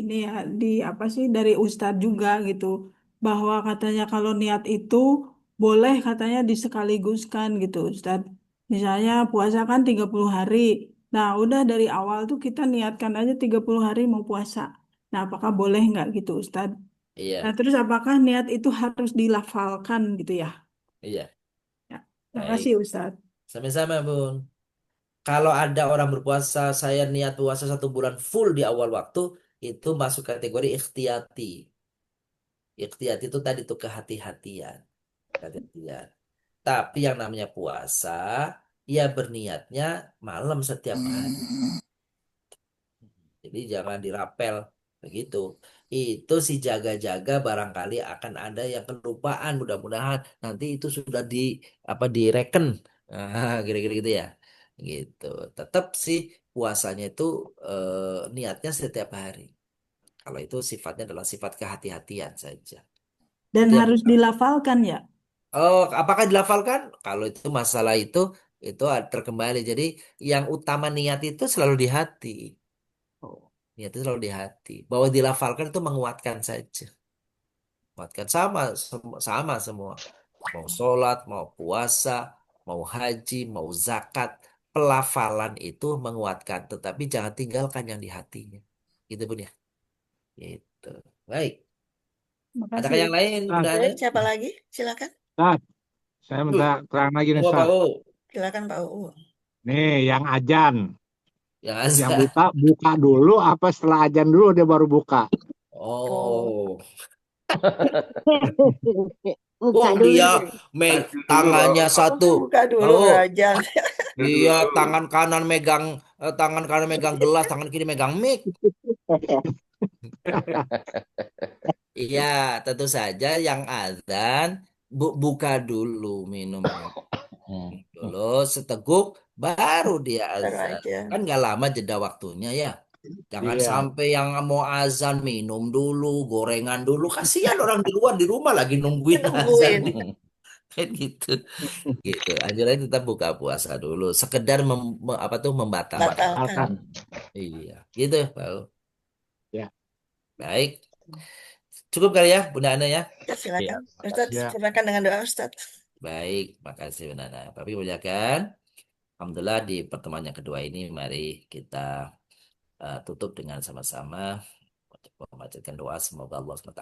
ini ya di apa sih dari Ustadz juga gitu bahwa katanya kalau niat itu boleh katanya disekaliguskan gitu Ustadz. Misalnya puasa kan 30 hari. Nah, udah dari awal tuh kita niatkan aja 30 hari mau puasa. Nah, apakah boleh nggak gitu Ustadz? Nah, Iya, terus apakah niat itu harus dilafalkan gitu ya? iya. Ya, terima kasih Baik. Ustadz. Sama-sama, Bun. Kalau ada orang berpuasa, saya niat puasa 1 bulan full di awal waktu, itu masuk kategori ikhtiyati. Ikhtiyati itu tadi tuh kehati-hatian. Kehati-hatian. Tapi yang namanya puasa, ya berniatnya malam setiap hari. Jadi jangan dirapel begitu. Itu si jaga-jaga barangkali akan ada yang kelupaan. Mudah-mudahan nanti itu sudah di apa direken. Kira-kira gitu ya. Gitu. Tetap sih puasanya itu niatnya setiap hari. Kalau itu sifatnya adalah sifat kehati-hatian saja. Dan Itu yang harus pertama. dilafalkan ya. Oh, apakah dilafalkan? Kalau itu masalah itu terkembali. Jadi yang utama niat itu selalu di hati. Oh, niat itu selalu di hati. Bahwa dilafalkan itu menguatkan saja. Menguatkan sama semua. Mau sholat, mau puasa, mau haji, mau zakat. Pelafalan itu menguatkan. Tetapi jangan tinggalkan yang di hatinya. Gitu Bun ya. Gitu. Baik. Adakah Makasih. yang lain Bunda Ustaz, Ana? Baik, siapa lagi? Silakan. Ustaz, saya minta Uh, terang lagi nih Monggo Pak Ustaz. U. Silakan Pak UU. Nih, yang ajan, Yang yang azan. buka dulu apa setelah ajan dulu dia baru buka? Oh. Buka Wong dulu dia deh. Haji dulu tangannya Pak. satu. Buka dulu Tahu? belajar. Haji Dia dulu. tangan kanan megang gelas, tangan kiri megang mic. Iya, tentu saja yang azan buka dulu minumnya dulu seteguk baru dia Baru azan. aja. Kan nggak lama jeda waktunya ya. Jangan Iya. sampai yang mau azan minum dulu, gorengan dulu. Kasihan orang di luar di rumah lagi nungguin azan. Nungguin. Kan gitu. Gitu. Anjurannya tetap buka puasa dulu. Sekedar apa tuh membatalkan. Batalkan. Batalkan. Iya, gitu Pak. Ya. Baik. Cukup kali ya, Bunda Ana ya. Ya, silakan. Iya. Ustaz, Ya. silakan dengan doa Ustaz. Baik, makasih Bunda Ana. Tapi muliakan. Alhamdulillah di pertemuan yang kedua ini mari kita tutup dengan sama-sama memanjatkan doa semoga Allah SWT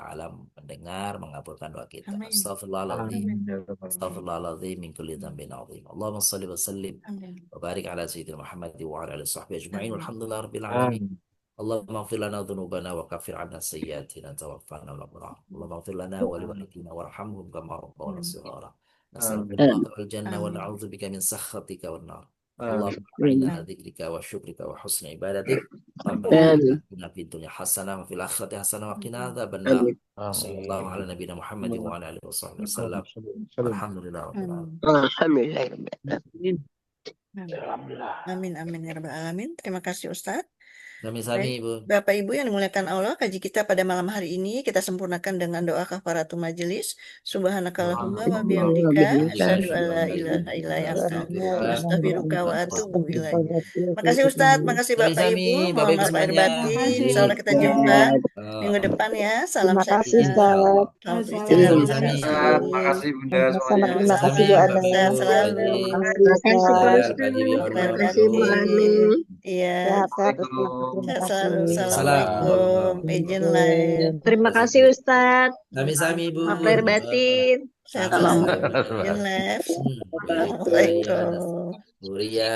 mendengar mengabulkan doa kita. Amin. Astaghfirullahaladzim. Amin. Astaghfirullahaladzim min kulli dzambin azim. Allahumma shalli wa sallim Amin. wa barik ala sayyidina Muhammad wa ala alihi washabbihi ajma'in. Walhamdulillah rabbil alamin. Amin. اللهم اغفر لنا ذنوبنا وكفر عنا سيئاتنا توفنا الأبرار اللهم اغفر لنا ولوالدينا وارحمهم كما ربونا صغارا نسألك Amin. رضاك الجنة Amin. ونعوذ بك من سخطك والنار Amin. اللهم أعنا على ذكرك وشكرك وحسن عبادتك ربنا Amin. آتنا في الدنيا حسنة وفي الآخرة حسنة وقنا عذاب النار Amin. صلى الله على نبينا محمد وعلى آله وصحبه وسلم Salam. والحمد لله رب العالمين Amin. Alhamdulillah. Amin. Amin. Ya Rabbal Alamin. Terima kasih Ustaz. Sami-sami Baik, Ibu. Bapak Ibu yang dimuliakan Allah, kaji kita pada malam hari ini kita sempurnakan dengan doa kafaratul majelis. Subhanakallahumma wa bihamdika asyhadu alla ilaha illa anta astaghfiruka wa atubu ilaik. Makasih Ustadz, makasih Bapak Sami-sami Ibu. Bapak Mohon Ibu maaf lahir semuanya. batin. Makasih. Insya Allah kita jumpa minggu depan ya. Salam Terima kasih sehat. Ustaz. Selamat beristirahat. Terima Sami-sami. kasih. Makasih Bunda Sama-sama semuanya. terima kasih Sami-sami doanya. Bapak Sehat Ibu selalu. Haji. Terima kasih Makasih Pak Ustaz. Ya, Haji Ustadz. Bihormati. Lahir Makasih Bu batin. Anin. Iya. Sehat-sehat Ustaz. Assalamualaikum. Terima Sehat selalu. kasih. Assalamualaikum. Izin lain. Terima kasih Ustadz. Sami-sami Ibu. Maaf lahir batin. Sehat Sama-sama. selalu. Izin live. Bu Ria, Assalamualaikum. Bu Ria.